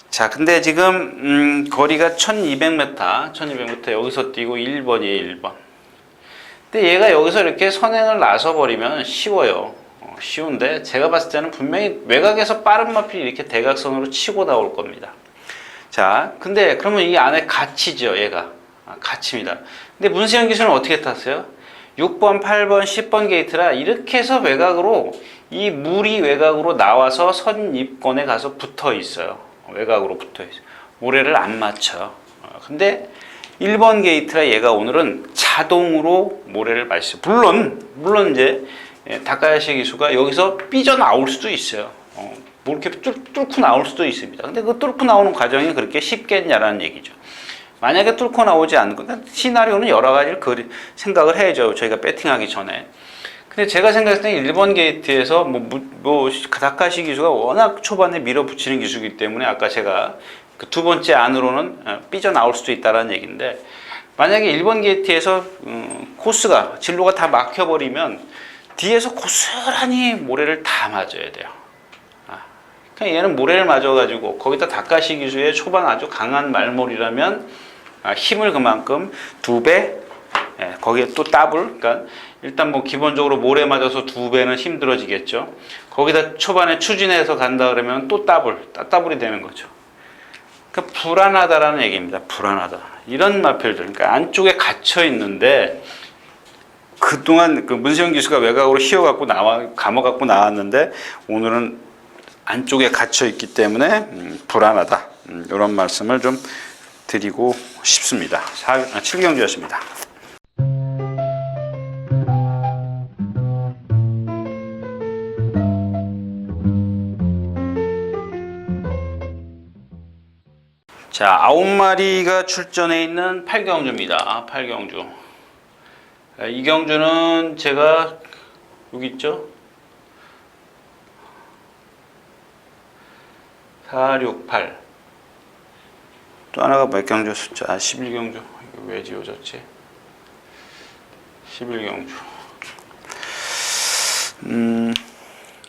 자, 근데 지금 거리가 1200m 여기서 뛰고 1번이에요, 1번. 근데 얘가 여기서 이렇게 선행을 나서버리면 쉬워요. 쉬운데 제가 봤을 때는 분명히 외곽에서 빠른 마필이 이렇게 대각선으로 치고 나올 겁니다. 자, 근데 그러면 이 안에 갇히죠, 얘가. 갇힙니다. 근데 문세영 기수는 어떻게 탔어요? 6번, 8번, 10번 게이트라 이렇게 해서 외곽으로 이 물이 외곽으로 나와서 선입권에 가서 붙어 있어요. 외곽으로 붙어 있어요. 모래를 안 맞춰요. 근데 1번 게이트라 얘가 오늘은 자동으로 모래를 마시죠. 물론 이제 다카야시 기수가 여기서 삐져나올 수도 있어요. 뭐 이렇게 뚫고 나올 수도 있습니다. 근데 그 뚫고 나오는 과정이 그렇게 쉽겠냐라는 얘기죠. 만약에 뚫고 나오지 않고, 시나리오는 여러 가지를 생각을 해야죠. 저희가 배팅하기 전에. 근데 제가 생각했을 때 1번 게이트에서 다카시 기수가 워낙 초반에 밀어붙이는 기수이기 때문에 아까 제가 그 두 번째 안으로는 삐져나올 수도 있다는 얘기인데, 만약에 1번 게이트에서 코스가, 진로가 다 막혀버리면 뒤에서 고스란히 모래를 다 맞아야 돼요. 그냥 얘는 모래를 맞아가지고 거기다 다카시 기수의 초반 아주 강한 말몰이라면 힘을 그만큼 2배, 거기에 또 더블, 그러니까 일단 뭐 기본적으로 모래 맞아서 2배는 힘들어지겠죠. 거기다 초반에 추진해서 간다 그러면 또 더블이 되는 거죠. 그러니까 불안하다라는 얘기입니다. 불안하다. 이런 마필들, 그러니까 안쪽에 갇혀 있는데 그동안 그 문세영 기수가 외곽으로 휘어갖고 감아갖고 나왔는데 오늘은 안쪽에 갇혀 있기 때문에 불안하다. 이런 말씀을 좀 드리고 싶습니다. 7경주였습니다. 자, 9마리가 출전해 있는 8경주입니다. 8경주. 이 경주는 제가 여기 있죠? 4, 6, 8. 또 하나가 몇 경주 숫자? 11경주. 이거 왜 지워졌지? 11경주.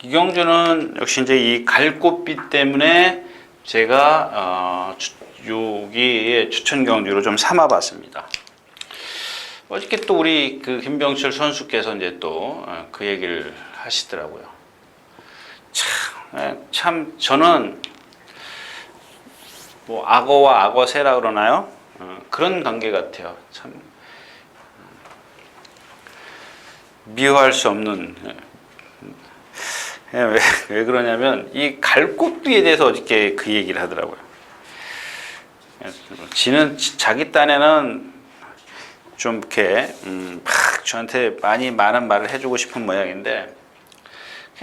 이 경주는 역시 이제 이 갈꽃빛 때문에 제가 여기에 추천 경주로 좀 삼아봤습니다. 어저께 또 우리 그 김병철 선수께서 이제 또 그 얘기를 하시더라고요. 참 저는 뭐 악어와 악어새라 그러나요? 그런 관계 같아요. 참 미워할 수 없는. 왜 그러냐면 이 갈꽃비에 대해서 어저께 그 얘기를 하더라고요. 지는 자기 딴에는 좀 이렇게 저한테 많은 말을 해주고 싶은 모양인데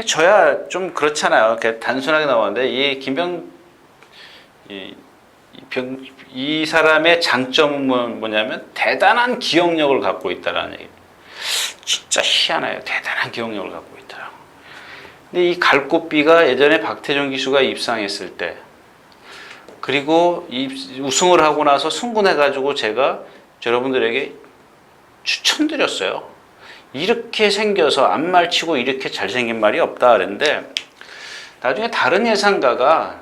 저야 좀 그렇잖아요. 단순하게 나오는데 이 사람의 장점은 뭐냐면 대단한 기억력을 갖고 있다라는 얘기. 진짜 희한해요. 대단한 기억력을 갖고 있더라고. 근데 이 갈꽃비가 예전에 박태종 기수가 입상했을 때, 그리고 우승을 하고 나서 승군해가지고 제가 여러분들에게 추천드렸어요. 이렇게 생겨서 안말치고 이렇게 잘생긴 말이 없다 그랬는데 나중에 다른 예상가가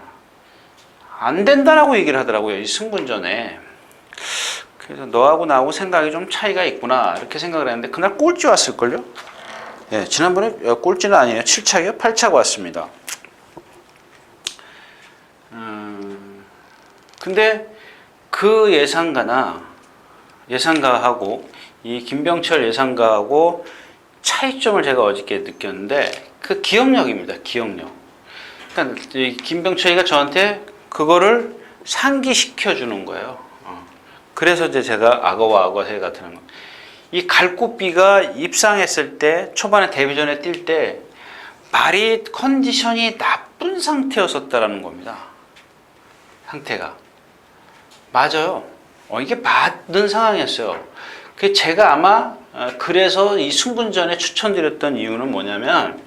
안 된다라고 얘기를 하더라고요. 이 승군전에. 그래서 너하고 나하고 생각이 좀 차이가 있구나 이렇게 생각을 했는데 그날 꼴찌 왔을걸요? 예, 지난번에 꼴찌는 아니에요. 7차기요? 8차가 왔습니다. 근데 그 예상가하고 이 김병철 예상가하고 차이점을 제가 어저께 느꼈는데 그 기억력입니다. 기억력. 그러니까 이 김병철이가 저한테 그거를 상기시켜 주는 거예요. 그래서 이제 제가 악어와 악어새 같은 거. 이 갈꽃비가 입상했을 때 초반에 데뷔전에 뛸 때 말이 컨디션이 나쁜 상태였었다라는 겁니다. 상태가. 맞아요. 이게 맞는 상황이었어요. 제가 아마 그래서 이 승분전에 추천드렸던 이유는 뭐냐면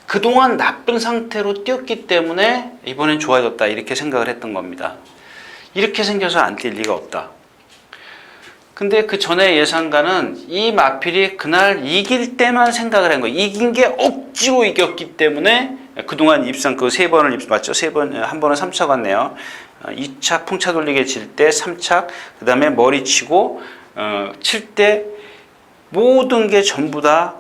그동안 나쁜 상태로 뛰었기 때문에 이번엔 좋아졌다 이렇게 생각을 했던 겁니다. 이렇게 생겨서 안 뛸 리가 없다. 근데 그 전에 예상가는 이 마필이 그날 이길 때만 생각을 한 거예요. 이긴 게 억지로 이겼기 때문에 그동안 입상 그 3번을 맞죠? 3번, 한 번은 3차 갔네요. 2차 풍차 돌리게 질 때 3차, 그 다음에 머리 치고 칠 때 모든 게 전부 다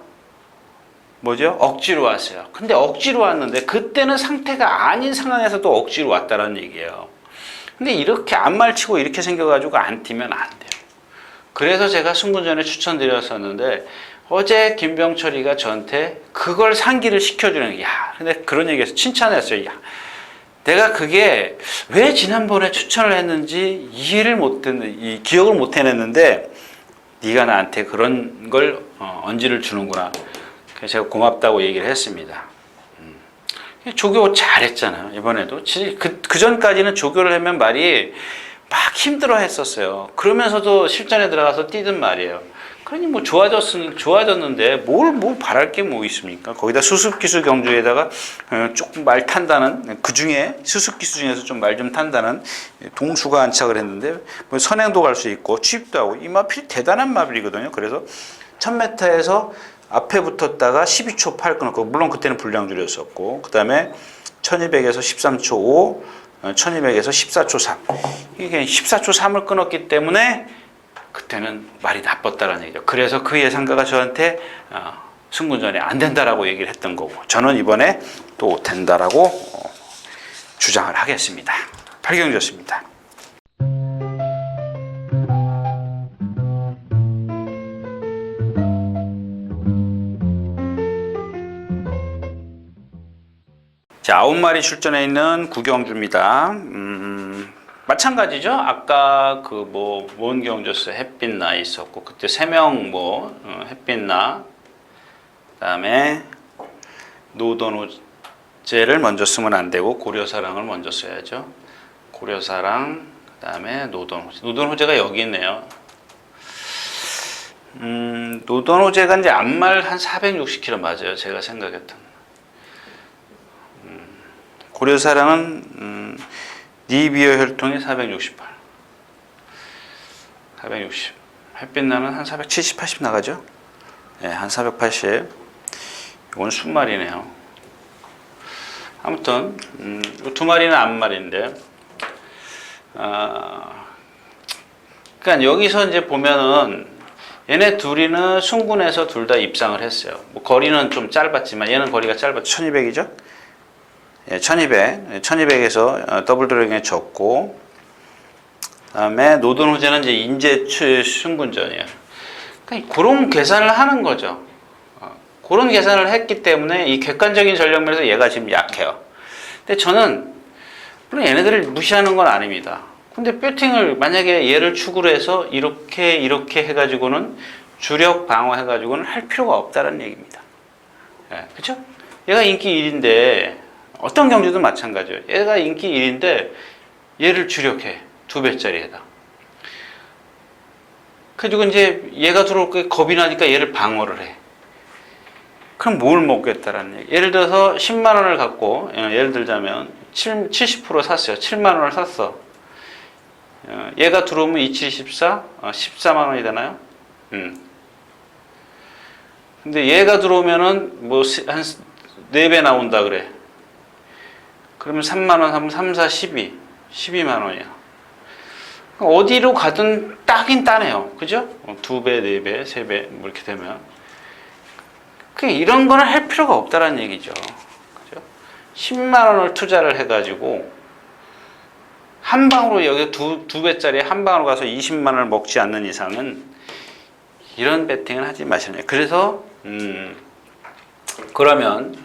뭐죠? 억지로 왔어요. 근데 억지로 왔는데 그때는 상태가 아닌 상황에서도 억지로 왔다는 얘기예요. 근데 이렇게 안말치고 이렇게 생겨가지고 안 뛰면 안 돼요. 그래서 제가 승분전에 추천드렸었는데 어제 김병철이가 저한테 그걸 상기를 시켜주는 야, 근데 그런 얘기에서 칭찬했어요. 야, 내가 그게 왜 지난번에 추천을 했는지 이 기억을 못 해냈는데 네가 나한테 그런 걸 언지를 주는구나. 그래서 제가 고맙다고 얘기를 했습니다. 조교 잘했잖아요. 이번에도. 그 전까지는 조교를 하면 말이 막 힘들어 했었어요. 그러면서도 실전에 들어가서 뛰든 말이에요. 그러니 뭐 좋아졌는데 뭘 바랄 게 뭐 있습니까? 거기다 수습기수 경주에다가 조금 말 탄다는, 그 중에 수습기수 중에서 좀 말 좀 탄다는 동수가 안착을 했는데 뭐 선행도 갈 수 있고 취입도 하고, 이 마필이 대단한 마필이거든요. 그래서 1000m에서 앞에 붙었다가 12초 8 끊었고, 물론 그때는 불량줄이었었고, 그 다음에 1200에서 13초 5, 1200에서 14초 3. 이게 14초 3을 끊었기 때문에 그때는 말이 나빴다라는 얘기죠. 그래서 그 예상가가 저한테 승군전에 안 된다라고 얘기를 했던 거고, 저는 이번에 또 된다라고 주장을 하겠습니다. 팔경주였습니다. 자, 9마리 출전해 있는 구경주입니다. 마찬가지죠. 아까 뭔 경주였어요? 햇빛나 있었고, 그때 3명 햇빛나, 그 다음에 노돈호재를 먼저 쓰면 안 되고 고려사랑을 먼저 써야죠. 고려사랑, 그 다음에 노돈호재. 노돈호재가 여기 있네요. 노돈호재가 이제 앞말 한 460km 맞아요. 제가 생각했던. 고려사랑은 니비어 혈통이 468, 460. 햇빛나는 한 470, 80 나가죠? 네, 한 480. 이건 순말이네요. 아무튼 이 두 마리는 앞말인데, 그러니까 여기서 이제 보면은 얘네 둘이는 순군에서 둘 다 입상을 했어요. 뭐 거리는 좀 짧았지만 얘는 거리가 짧았죠. 1200이죠? 예, 1200에서 더블 드래곤에 졌고, 그 다음에 노돈호재는 이제 인제 순군전이에요. 그러니까 그런 계산을 하는 거죠. 그런 계산을 했기 때문에 이 객관적인 전력면에서 얘가 지금 약해요. 근데 저는 물론 얘네들을 무시하는 건 아닙니다. 근데 배팅을 만약에 얘를 축으로 해서 이렇게 해가지고는 주력 방어 해가지고는 할 필요가 없다는 얘기입니다. 예, 그렇죠? 얘가 인기 1인데 어떤 경주도 마찬가지예요. 얘가 인기 1인데 얘를 주력해. 2배짜리에다. 그리고 이제 얘가 들어올 게 겁이 나니까 얘를 방어를 해. 그럼 뭘 먹겠다라는 얘기. 예를 들어서 10만 원을 갖고, 예를 들자면 70% 샀어요. 7만 원을 샀어. 얘가 들어오면 2714, 14만 원이 되나요? 근데 얘가 들어오면은 뭐 한 4배 나온다 그래. 그러면 3만 원 하면 3, 4, 12. 12만 원이야. 어디로 가든 따긴 따네요. 그죠? 2배, 4배, 3배, 뭐 이렇게 되면. 이런 거는 할 필요가 없다는 얘기죠. 그죠? 10만 원을 투자를 해가지고, 한 방으로 여기 두 배짜리 한 방으로 가서 20만 원을 먹지 않는 이상은 이런 배팅을 하지 마시네요. 그래서, 그러면,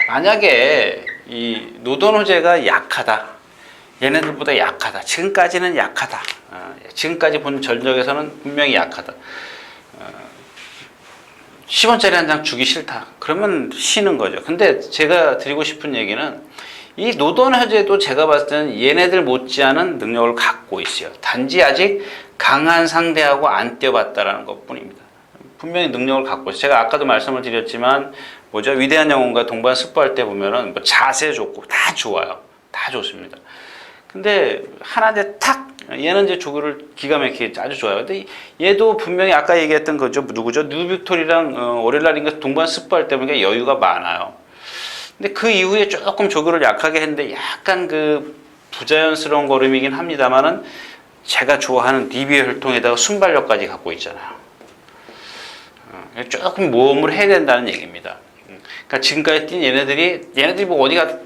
만약에 이 노돈호재가 약하다. 얘네들보다 약하다. 지금까지는 약하다. 지금까지 본 전적에서는 분명히 약하다. 10원짜리 한 장 주기 싫다. 그러면 쉬는 거죠. 근데 제가 드리고 싶은 얘기는 이 노돈호재도 제가 봤을 때는 얘네들 못지않은 능력을 갖고 있어요. 단지 아직 강한 상대하고 안 뛰어봤다라는 것 뿐입니다. 분명히 능력을 갖고 있어요. 제가 아까도 말씀을 드렸지만 위대한 영혼과 동반 스포할 때 보면은 뭐 자세 좋고 다 좋아요. 다 좋습니다. 근데 하나 이제 얘는 이제 조교를 기가 막히게 아주 좋아요. 근데 얘도 분명히 아까 얘기했던 거죠. 누구죠? 뉴빅토리랑 오렐라린과 동반 스포할 때 보니까 여유가 많아요. 근데 그 이후에 조금 조교를 약하게 했는데 약간 그 부자연스러운 걸음이긴 합니다만은 제가 좋아하는 니비의 혈통에다가 순발력까지 갖고 있잖아요. 조금 모험을 해야 된다는 얘기입니다. 그러니까 지금까지 뛴 얘네들이 뭐 어디가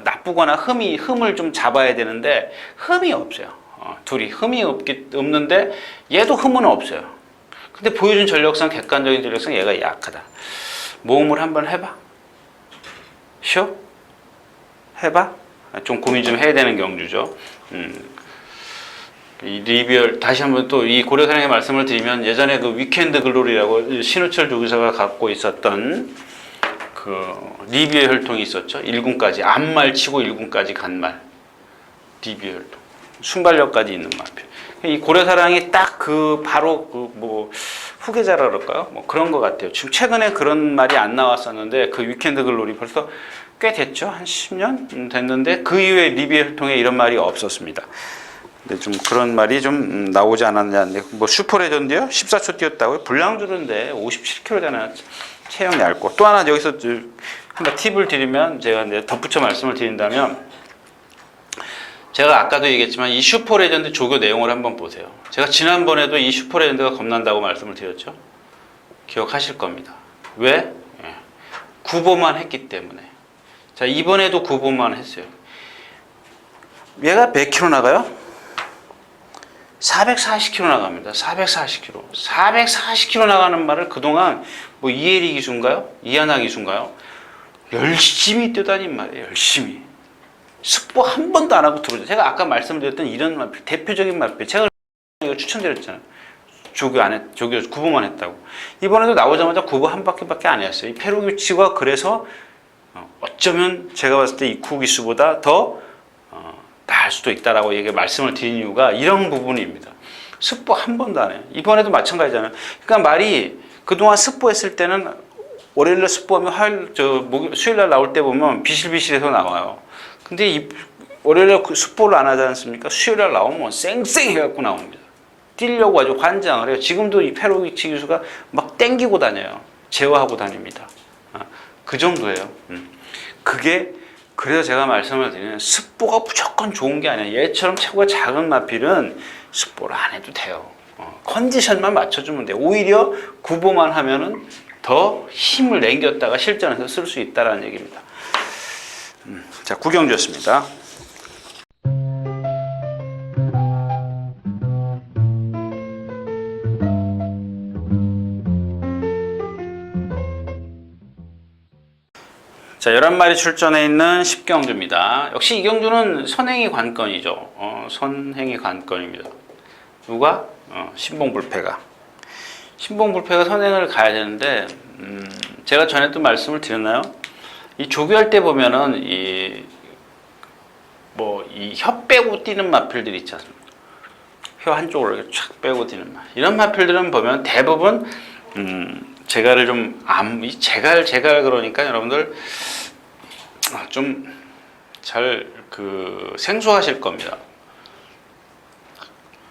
나쁘거나 흠을 좀 잡아야 되는데 흠이 없어요. 둘이 흠이 없는데 얘도 흠은 없어요. 근데 보여준 전력상, 객관적인 전력상 얘가 약하다. 모험을 한번 해봐. 쉬어? 해봐? 좀 고민 좀 해야 되는 경주죠. 이 리비얼 다시 한번 또 이 고려사령의 말씀을 드리면 예전에 그 위켄드 글로리라고 신우철 조교사가 갖고 있었던 그 리비얼 혈통이 있었죠. 1군까지 앞말 치고 1군까지 간 말 리비얼 혈통 순발력까지 있는 마필. 이 고려사랑이 딱 그 바로 그 뭐 후계자라 그럴까요? 뭐 그런 것 같아요. 지금 최근에 그런 말이 안 나왔었는데 그 위켄드 글로리 벌써 꽤 됐죠. 한 10년 됐는데 그 이후에 리비얼 혈통에 이런 말이 없었습니다. 근데 좀 그런 말이 좀 나오지 않았냐는데 뭐 슈퍼 레전드요? 14초 뛰었다고요? 불량주는데 57kg잖아요. 체형 얇고 또 하나 여기서 한번 팁을 드리면 제가 이제 덧붙여 말씀을 드린다면 제가 아까도 얘기했지만 이 슈퍼 레전드 조교 내용을 한번 보세요. 제가 지난번에도 이 슈퍼 레전드가 겁난다고 말씀을 드렸죠. 기억하실 겁니다. 왜? 구보만 했기 때문에. 자, 이번에도 구보만 했어요. 얘가 몇 킬로 나가요? 440km 나갑니다. 440km. 440km 나가는 말을 그동안 뭐 이혜리 기수인가요? 이하나 기수인가요? 열심히 뛰다닌 말이에요. 열심히. 습보 한 번도 안 하고 들어오죠. 제가 아까 말씀드렸던 이런 말필, 대표적인 말필. 제가 이거 추천드렸잖아요. 조교 안 했, 조교 구보만 했다고. 이번에도 나오자마자 구보 한 바퀴밖에 안 했어요. 이 페로기치가 그래서 어쩌면 제가 봤을 때 이 쿠기수보다 더 나을 수도 있다라고 얘기 말씀을 드린 이유가 이런 부분입니다. 습보 한 번도 안 해요. 이번에도 마찬가지잖아요. 그러니까 말이 그동안 습보했을 때는 월요일날 습보하면 수요일날 나올 때 보면 비실비실해서 나와요. 근데 이 월요일날 습보를 안 하지 않습니까? 수요일날 나오면 쌩쌩해갖고 나옵니다. 뛰려고 아주 환장을 해요. 지금도 이 페로기치 기수가 막 땡기고 다녀요. 제어하고 다닙니다. 그 정도예요. 그게 그래서 제가 말씀을 드리는 습보가 무조건 좋은 게 아니라 얘처럼 체구가 작은 마필은 습보를 안 해도 돼요. 컨디션만 맞춰주면 돼요. 오히려 구보만 하면은 더 힘을 남겼다가 실전에서 쓸 수 있다는 얘기입니다. 자, 구경주였습니다. 자, 11마리 출전해 있는 10경주입니다. 역시 이 경주는 선행이 관건이죠. 선행이 관건입니다. 누가? 신봉불패가. 신봉불패가 선행을 가야 되는데, 제가 전에도 말씀을 드렸나요? 이 조교할 때 보면은, 이 혀 빼고 뛰는 마필들이 있지 않습니까? 혀 한쪽으로 이렇게 촥 빼고 뛰는 마. 이런 마필들은 보면 대부분, 재갈을 재갈 그러니까 여러분들 좀 잘 생소하실 겁니다.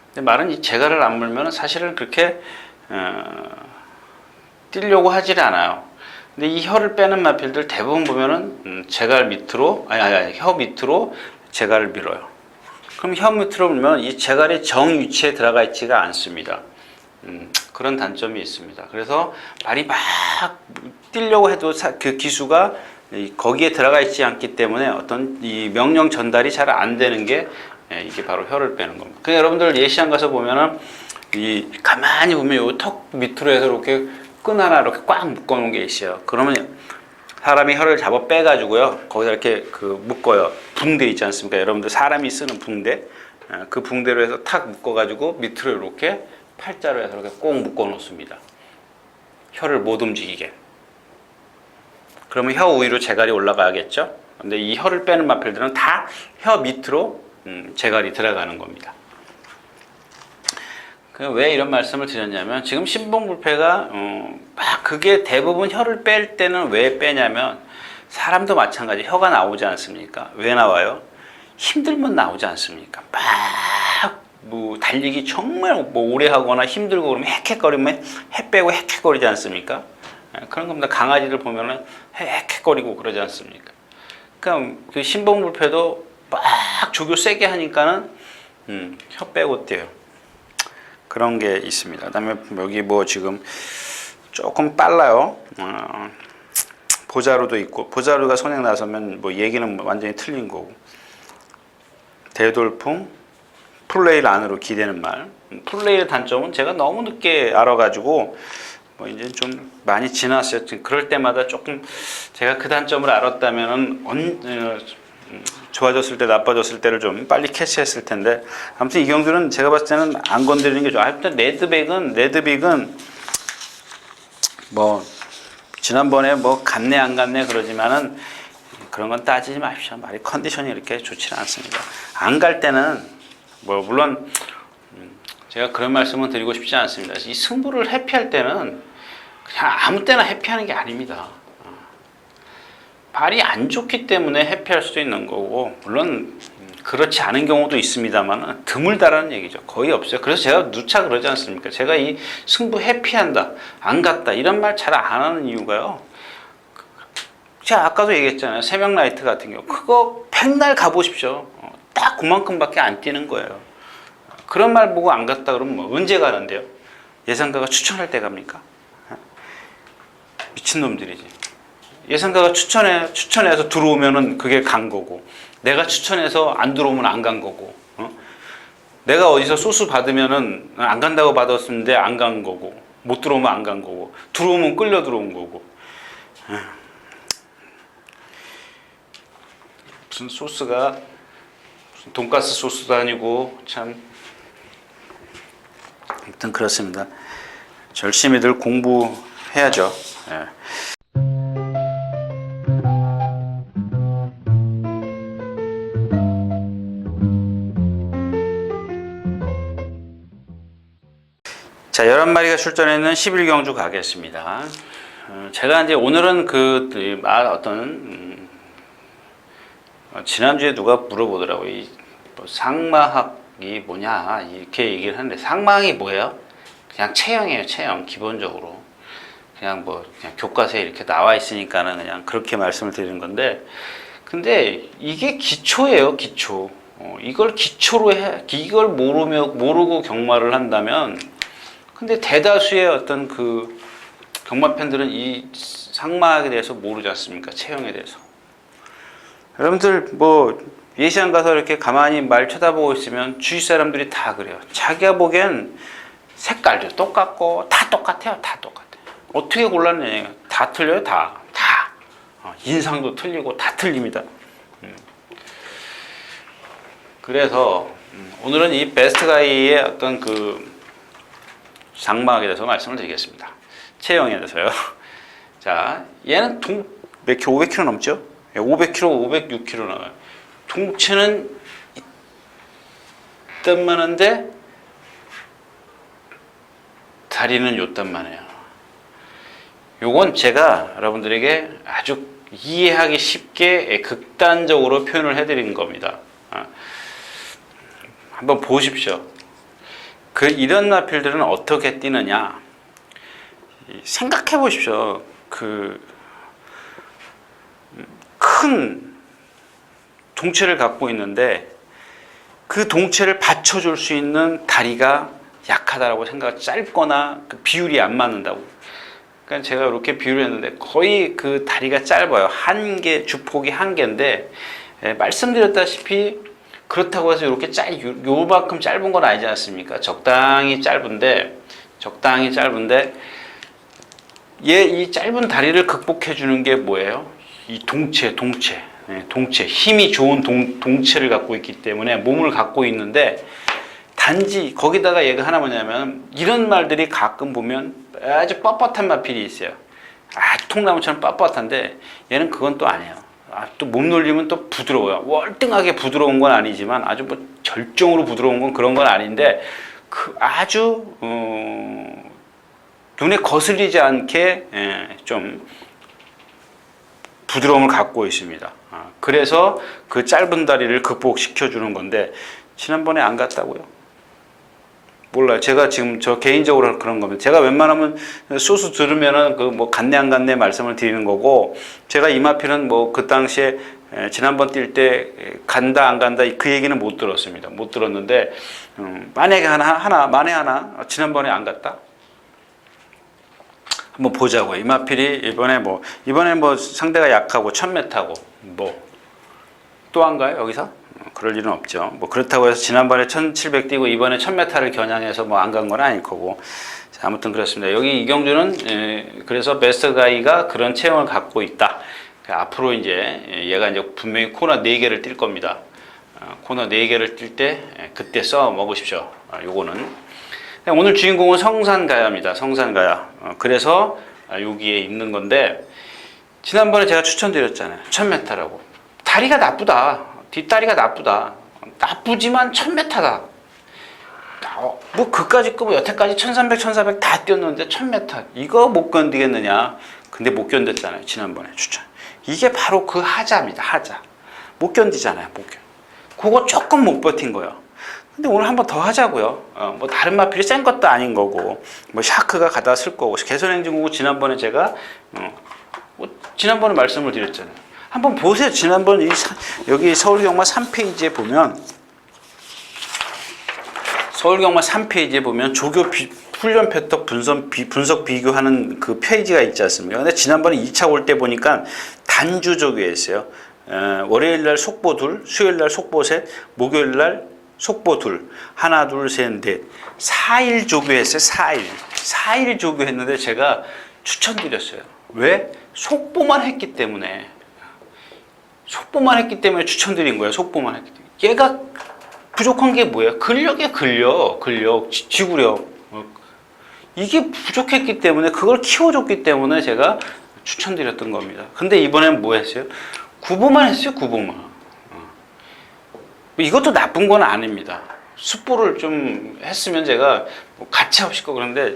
근데 말은 이 재갈을 안 물면 사실은 그렇게 뛰려고 하질 않아요. 근데 이 혀를 빼는 마필들 대부분 보면은 재갈 밑으로 혀 밑으로 재갈을 밀어요. 그럼 혀 밑으로 밀면 이 재갈이 정 위치에 들어가 있지가 않습니다. 그런 단점이 있습니다. 그래서 발이 막 뛰려고 해도 그 기수가 거기에 들어가 있지 않기 때문에 어떤 이 명령 전달이 잘 안 되는 게 이게 바로 혀를 빼는 겁니다. 그냥 여러분들 예시장 가서 보면은 가만히 보면 요 턱 밑으로 해서 이렇게 끈 하나 이렇게 꽉 묶어 놓은 게 있어요. 그러면 사람이 혀를 잡아 빼가지고요. 거기다 이렇게 묶어요. 붕대 있지 않습니까? 여러분들 사람이 쓰는 붕대. 그 붕대로 해서 탁 묶어가지고 밑으로 이렇게 팔자로 해서 이렇게 꼭 묶어 놓습니다. 혀를 못 움직이게. 그러면 혀 위로 재갈이 올라가겠죠? 근데 이 혀를 빼는 마필들은 다 혀 밑으로 재갈이 들어가는 겁니다. 왜 이런 말씀을 드렸냐면 지금 신봉불패가 막 그게 대부분 혀를 뺄 때는 왜 빼냐면 사람도 마찬가지 혀가 나오지 않습니까? 왜 나와요? 힘들면 나오지 않습니까? 막 달리기 정말 오래 하거나 힘들고 그러면 헥헥거리면 해 빼고 헥헥거리지 않습니까? 그런 겁니다. 강아지들 보면은 헥헥거리고 그러지 않습니까? 그러니까 그 신봉불패도 막 조교 세게 하니까는 혀 빼고 뛰어요. 그런 게 있습니다. 그다음에 여기 지금 조금 빨라요. 보자루도 있고 보자루가 선행 나서면 얘기는 완전히 틀린 거고. 대돌풍 플레일 안으로 기대는 말. 플레일의 단점은 제가 너무 늦게 알아가지고 이제 좀 많이 지났어요. 그럴 때마다 조금 제가 그 단점을 알았다면은 좋아졌을 때 나빠졌을 때를 좀 빨리 캐치했을 텐데 아무튼 이경주는 제가 봤을 때는 안 건드리는 게 좋아. 하여튼 레드빅은 뭐 지난번에 뭐 갔네 안 갔네 그러지만은 그런 건 따지지 마십시오. 말이 컨디션이 이렇게 좋지는 않습니다. 안 갈 때는 뭐 물론 제가 그런 말씀은 드리고 싶지 않습니다. 이 승부를 회피할 때는 그냥 아무 때나 회피하는 게 아닙니다. 발이 안 좋기 때문에 회피할 수도 있는 거고 물론 그렇지 않은 경우도 있습니다만 드물다라는 얘기죠. 거의 없어요. 그래서 제가 누차 그러지 않습니까? 제가 이 승부 회피한다, 안 갔다 이런 말 잘 안 하는 이유가요. 제가 아까도 얘기했잖아요. 새벽 라이트 같은 경우 그거 백날 가보십시오. 딱 그만큼밖에 안 뛰는 거예요. 그런 말 보고 안 갔다 그러면 뭐 언제 가는데요? 예상가가 추천할 때 갑니까? 미친놈들이지. 예상가가 추천해서 들어오면은 그게 간 거고 내가 추천해서 안 들어오면 안 간 거고 내가 어디서 소스 받으면은 안 간다고 받았는데 안 간 거고 못 들어오면 안 간 거고 들어오면 끌려 들어온 거고 무슨 소스가 무슨 돈가스 소스도 아니고 참 아무튼 그렇습니다. 열심히들 공부해야죠. 예. 자, 11마리가 출전했는 11경주 가겠습니다. 제가 이제 오늘은 지난주에 누가 물어보더라고요. 뭐 상마학이 뭐냐, 이렇게 얘기를 하는데, 상마학이 뭐예요? 그냥 체형이에요, 체형, 기본적으로. 그냥 교과서에 이렇게 나와 있으니까는 그냥 그렇게 말씀을 드리는 건데, 근데 이게 기초예요, 기초. 이걸 기초로 이걸 모르고 경마를 한다면, 근데 대다수의 어떤 경마 팬들은 이 상마학에 대해서 모르지 않습니까? 체형에 대해서. 여러분들 예시장 가서 이렇게 가만히 말 쳐다보고 있으면 주위 사람들이 다 그래요. 자기가 보기엔 색깔도 똑같고 다 똑같아요. 다 똑같아요. 어떻게 골랐느냐. 다 틀려요. 다. 인상도 틀리고 다 틀립니다. 그래서 오늘은 이 베스트 가이의 어떤 상마학에 대해서 말씀을 드리겠습니다. 체형에 대해서요. 자, 얘는 몇 킬로? 500kg 넘죠? 500kg, 506kg 나와요. 동체는 이딴만한데 다리는 요딴만해요. 요건 제가 여러분들에게 아주 이해하기 쉽게 극단적으로 표현을 해드린 겁니다. 한번 보십시오. 이런 마필들은 어떻게 뛰느냐? 생각해 보십시오. 큰 동체를 갖고 있는데 그 동체를 받쳐줄 수 있는 다리가 약하다라고 짧거나 비율이 안 맞는다고. 그러니까 제가 이렇게 비유를 했는데 거의 그 다리가 짧아요. 주폭이 1개인데 말씀드렸다시피 그렇다고 해서 이렇게 요만큼 짧은 건 아니지 않습니까? 적당히 짧은데 이 짧은 다리를 극복해 주는 게 뭐예요? 이 동체 힘이 좋은 동체를 갖고 있기 때문에 몸을 갖고 있는데 단지 거기다가 얘가 하나 뭐냐면 이런 말들이 가끔 보면 아주 뻣뻣한 마필이 있어요. 아주 통나무처럼 뻣뻣한데 얘는 그건 또 아니에요. 또 몸 놀리면 또 부드러워요. 월등하게 부드러운 건 아니지만 아주 절정으로 부드러운 건 그런 건 아닌데 아주 눈에 거슬리지 않게 좀 부드러움을 갖고 있습니다. 그래서 그 짧은 다리를 극복시켜 주는 건데 지난번에 안 갔다고요? 몰라요. 제가 지금 저 개인적으로 그런 겁니다. 제가 웬만하면 소수 들으면은 갔네 안 갔네 말씀을 드리는 거고 제가 이마필은 그 당시에 지난번 뛸 때 간다 안 간다 그 얘기는 못 들었습니다. 못 들었는데 만약에 만에 하나 지난번에 안 갔다. 한번 보자고요. 이마필이 이번에 상대가 약하고 1000m고 또 안 가요 여기서? 그럴 일은 없죠. 그렇다고 해서 지난번에 1700 뛰고 이번에 1000m를 겨냥해서 안 간 건 아닐 거고. 자, 아무튼 그렇습니다. 여기 이경주는 그래서 베스트 가이가 그런 체형을 갖고 있다. 앞으로 이제 얘가 이제 분명히 코너 4개를 뛸 겁니다. 코너 4개를 뛸 때 그때 써 먹으십시오. 요거는 오늘 주인공은 성산가야입니다. 성산가야. 그래서 여기에 있는 건데 지난번에 제가 추천드렸잖아요. 1000m라고. 다리가 나쁘다. 뒷다리가 나쁘다. 나쁘지만 1000m다. 뭐 그까짓 거 뭐 여태까지 1300, 1400 다 뛰었는데 1000m 이거 못 견디겠느냐. 근데 못 견뎠잖아요. 지난번에 추천. 이게 바로 그 하자입니다. 하자. 못 견디잖아요. 못 견. 그거 조금 못 버틴 거예요. 근데 오늘 한번 더 하자고요. 뭐 다른 마필이 센 것도 아닌 거고 뭐 샤크가 가다 쓸 거고 개선행진공고 지난번에 제가 뭐 지난번에 말씀을 드렸잖아요. 한번 보세요. 지난번 여기 서울경마 3페이지에 보면 서울경마 3페이지에 보면 조교 훈련 패턴 분석 비교하는 그 페이지가 있지 않습니까? 근데 지난번에 2차 올 때 보니까 단주 조교였어요. 월요일 날 속보 둘, 수요일 날 속보 셋, 목요일 날 속보 둘, 하나, 둘, 셋, 넷. 4일 조교했어요. 4일 조교했는데 제가 추천드렸어요. 왜? 속보만 했기 때문에. 속보만 했기 때문에 추천드린 거예요. 속보만 했기 때문에. 얘가 부족한 게 뭐예요? 근력이에요. 근력, 지구력. 이게 부족했기 때문에 그걸 키워줬기 때문에 제가 추천드렸던 겁니다. 근데 이번엔 뭐 했어요? 구보만 했어요. 구보만. 이것도 나쁜 건 아닙니다. 숫보를 좀 했으면 제가 뭐 가치 없을 거 그런데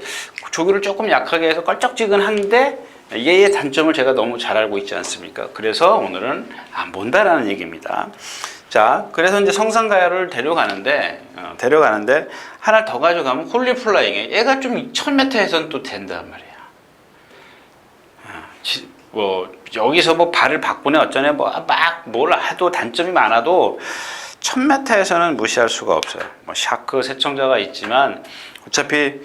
조교를 조금 약하게 해서 껄쩍지근한데 얘의 단점을 제가 너무 잘 알고 있지 않습니까? 그래서 오늘은 안 본다라는 얘기입니다. 자, 그래서 이제 성산가야를 데려가는데 하나 더 가져가면 홀리플라잉에 얘가 좀 1000m에서는 또 된단 말이야. 뭐 여기서 뭐 발을 바꾸네 어쩌네 뭐 막 뭘 해도 단점이 많아도 1000m에서는 무시할 수가 없어요. 뭐 샤크 세청자가 있지만 어차피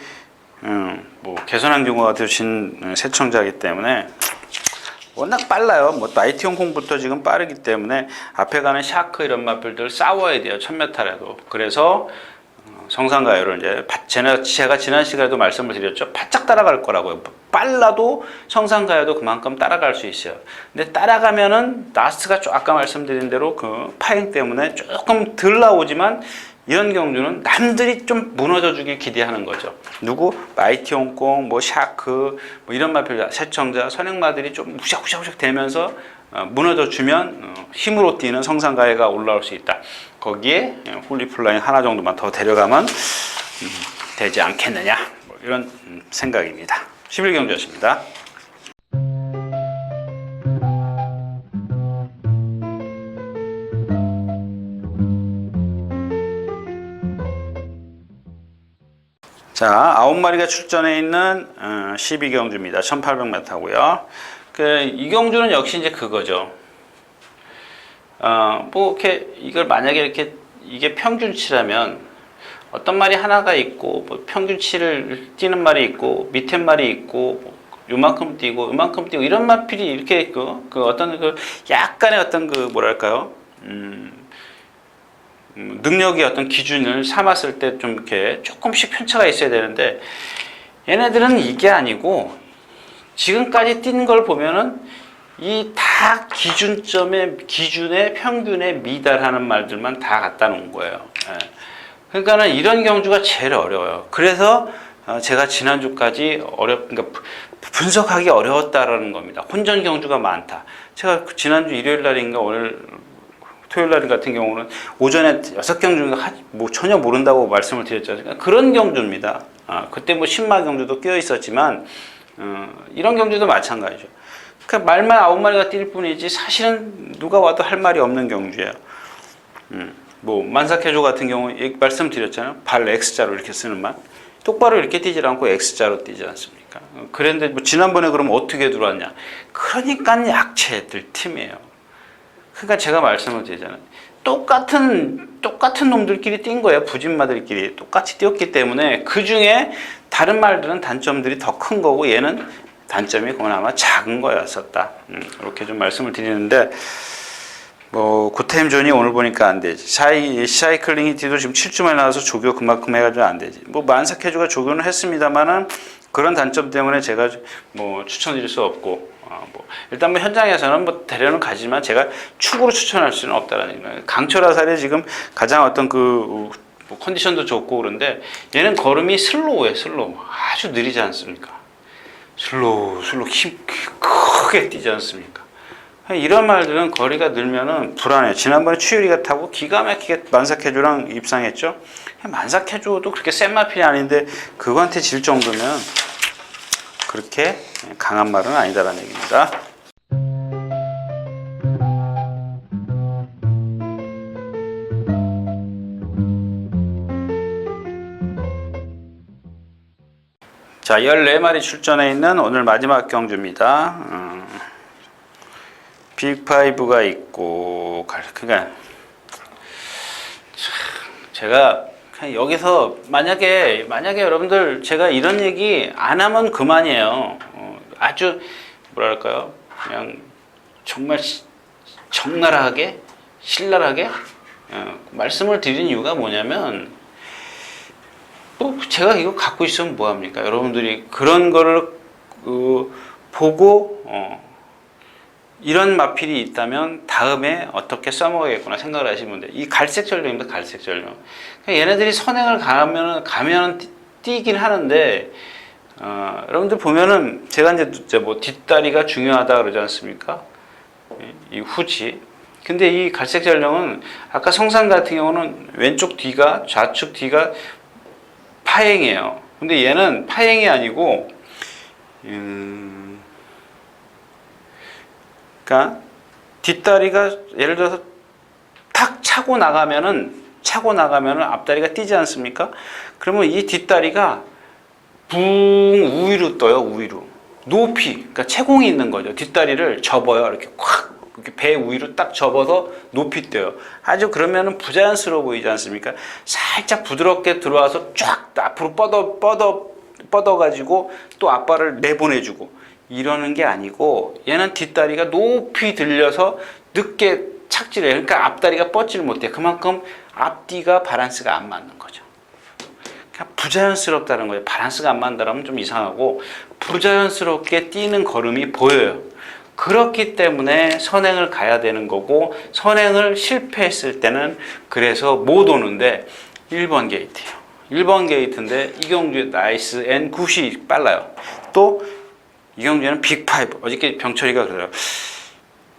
뭐 개선항공고가 되신 세청자이기 때문에 워낙 빨라요. 뭐 나이트 홍콩부터 지금 빠르기 때문에 앞에 가는 샤크 이런 마필들 싸워야 돼요. 1000m라도. 그래서 성산가요를 이제 제가 지난 시간에도 말씀을 드렸죠. 바짝 따라갈 거라고요. 빨라도 성산가요도 그만큼 따라갈 수 있어요. 근데 따라가면은 나스가 아까 말씀드린 대로 그 파행 때문에 조금 덜 나오지만 이런 경주는 남들이 좀 무너져 주길 기대하는 거죠. 누구? 마이티 홍콩, 뭐 샤크, 뭐 이런 마필 세청자, 선행마들이 좀 무샥무샥무샥 되면서 무너져 주면 힘으로 뛰는 성산가야가 올라올 수 있다. 거기에 홀리플라잉 하나 정도만 더 데려가면 되지 않겠느냐. 뭐 이런 생각입니다. 11경주였습니다. 자, 9마리가 출전해 있는 12경주입니다. 1800m고요. 이 경주는 역시 이제 그거죠. 뭐 이렇게 이걸 만약에 이렇게 이게 평균치라면 어떤 말이 하나가 있고 뭐 평균치를 뛰는 말이 있고 밑에 말이 있고 뭐 요만큼 뛰고 요만큼 뛰고 이런 마필이 이렇게 그 어떤 그 약간의 어떤 그 뭐랄까요? 능력의 어떤 기준을 삼았을 때 좀 이렇게 조금씩 편차가 있어야 되는데 얘네들은 이게 아니고 지금까지 뛴 걸 보면은 이 다 기준의 평균에 미달하는 말들만 다 갖다 놓은 거예요. 그러니까는 이런 경주가 제일 어려워요. 그래서 제가 지난주까지 그러니까 분석하기 어려웠다라는 겁니다. 혼전 경주가 많다. 제가 지난주 일요일 날인가 오늘 토요일 날 같은 경우는 오전에 6경주인가 뭐 전혀 모른다고 말씀을 드렸잖아요. 그런 경주입니다. 그때 뭐 신마 경주도 끼어 있었지만 이런 경주도 마찬가지죠. 그러니까 말만 9마리가 뛸 뿐이지 사실은 누가 와도 할 말이 없는 경주예요. 뭐 만사케조 같은 경우 말씀드렸잖아요. 발 X자로 이렇게 쓰는 말. 똑바로 이렇게 뛰지 않고 X자로 뛰지 않습니까? 그런데 뭐 지난번에 그러면 어떻게 들어왔냐? 그러니까 약체들 팀이에요. 그러니까 제가 말씀을 드리잖아요. 똑같은 놈들끼리 뛴 거예요. 부진마들끼리 똑같이 뛰었기 때문에 그 중에 다른 말들은 단점들이 더 큰 거고 얘는 단점이 그나마 작은 거였었다. 이렇게 좀 말씀을 드리는데 뭐 굿타임 존이 오늘 보니까 안 되지. 사이클링 히티도 지금 7주만에 나와서 조교 그만큼 해가지고 안 되지. 뭐 만사케주가 조교는 했습니다만은 그런 단점 때문에 제가 뭐 추천드릴 수 없고 일단 뭐 현장에서는 뭐 데려는 가지만 제가 축으로 추천할 수는 없다라는 거예요. 강철화살이 지금 가장 어떤 뭐 컨디션도 좋고 그런데 얘는 걸음이 슬로우예요. 슬로우. 아주 느리지 않습니까? 슬로우 힘 크게 뛰지 않습니까? 이런 말들은 거리가 늘면은 불안해요. 지난번에 추유리가 타고 기가 막히게 만삭해조랑 입상했죠. 만삭해조도 그렇게 센 마필이 아닌데 그거한테 질 정도면 그렇게 강한 말은 아니다라는 얘기입니다. 자, 14마리 출전해 있는 오늘 마지막 경주입니다. 빅5가 있고, 그러니까 제가 그냥 여기서 만약에 여러분들 제가 이런 얘기 안 하면 그만이에요. 아주 뭐랄까요, 그냥 정말 적나라하게 신랄하게 말씀을 드린 이유가 뭐냐면, 또 제가 이거 갖고 있으면 뭐합니까? 여러분들이 그런 거를 보고 이런 마필이 있다면 다음에 어떻게 써먹어야겠구나 생각을 하시면 돼요. 이 갈색 전령입니다. 갈색 전령. 얘네들이 선행을 가면 뛰긴 하는데 여러분들 보면은 제가 이제 뭐 뒷다리가 중요하다 그러지 않습니까? 이 후지. 근데 이 갈색 전령은 아까 성산 같은 경우는 왼쪽 뒤가 좌측 뒤가 파행이에요. 근데 얘는 파행이 아니고 그러니까 뒷다리가 예를 들어서 탁 차고 나가면은 앞다리가 뛰지 않습니까? 그러면 이 뒷다리가 붕 우위로 떠요. 우위로 높이, 그러니까 채공이 있는 거죠. 뒷다리를 접어요. 이렇게 콱 이렇게 배 위로 딱 접어서 높이 떠요. 아주 그러면은 부자연스러워 보이지 않습니까? 살짝 부드럽게 들어와서 쫙 앞으로 뻗어가지고 또 앞발을 내보내주고 이러는 게 아니고 얘는 뒷다리가 높이 들려서 늦게 착지를 해요. 그러니까 앞다리가 뻗지를 못해. 그만큼 앞뒤가 바란스가 안 맞는 거죠. 그냥 부자연스럽다는 거예요. 바란스가 안 맞는다면 좀 이상하고 부자연스럽게 뛰는 걸음이 보여요. 그렇기 때문에 선행을 가야 되는 거고 선행을 실패했을 때는 그래서 못 오는데 1번 게이트예요. 1번 게이트인데 이경주의 나이스 앤 굿이 빨라요. 또 이경주는 빅5. 어저께 병철이가 그래요.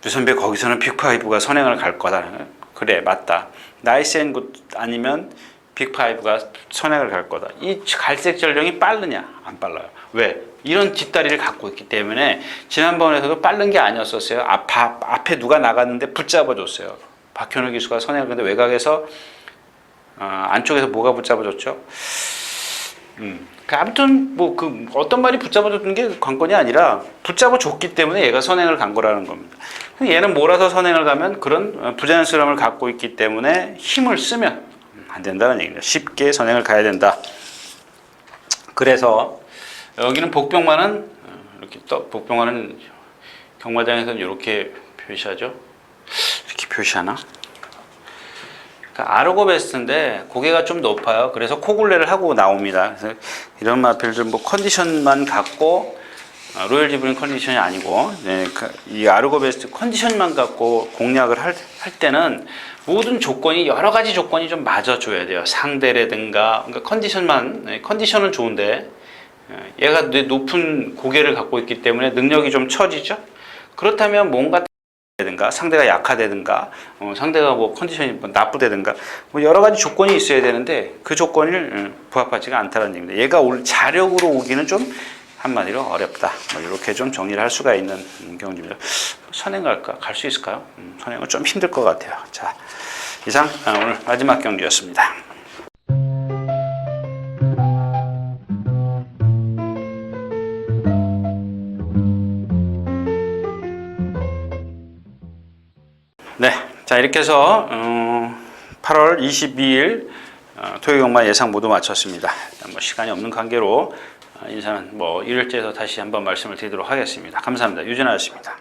유선배 거기서는 빅5가 선행을 갈 거다. 그래 맞다. 나이스 앤 굿 아니면 빅5가 선행을 갈 거다. 이 갈색 전령이 빠르냐? 안 빨라요. 왜? 이런 뒷다리를 갖고 있기 때문에 지난번에서도 빠른 게 아니었었어요. 앞에 누가 나갔는데 붙잡아줬어요. 박현우 기수가 선행을 근데 외곽에서 안쪽에서 뭐가 붙잡아줬죠? 아무튼 뭐 어떤 말이 붙잡아줬던 게 관건이 아니라 붙잡아줬기 때문에 얘가 선행을 간 거라는 겁니다. 얘는 몰아서 선행을 가면 그런 부자연스러움을 갖고 있기 때문에 힘을 쓰면 안 된다는 얘기입니다. 쉽게 선행을 가야 된다. 그래서 여기는 복병만은 이렇게 복병만은 경마장에서는 이렇게 표시하죠. 이렇게 표시하나? 그러니까 아르고 베스트인데 고개가 좀 높아요. 그래서 코굴레를 하고 나옵니다. 그래서 이런 마필들 뭐 컨디션만 갖고 로열 지브린 컨디션이 아니고 이 아르고 베스트 컨디션만 갖고 공략을 할 때는 모든 조건이 여러 가지 조건이 좀 맞아줘야 돼요. 상대라든가 그러니까 컨디션은 좋은데 얘가 높은 고개를 갖고 있기 때문에 능력이 좀 처지죠. 그렇다면 뭔가 든가 상대가 약하다든가 상대가 뭐 컨디션이 뭐 나쁘다든가 뭐 여러 가지 조건이 있어야 되는데 그 조건을 부합하지가 않다는 얘기입니다. 얘가 자력으로 오기는 좀 한마디로 어렵다. 뭐 이렇게 좀 정리를 할 수가 있는 경우입니다. 선행 갈까? 갈 수 있을까요? 선행은 좀 힘들 것 같아요. 자, 이상 오늘 마지막 경기였습니다. 네, 자 이렇게 해서 8월 22일 토요 경마 예상 모두 마쳤습니다. 뭐 시간이 없는 관계로 인사는 뭐 1일째에서 다시 한번 말씀을 드리도록 하겠습니다. 감사합니다. 유진아였습니다.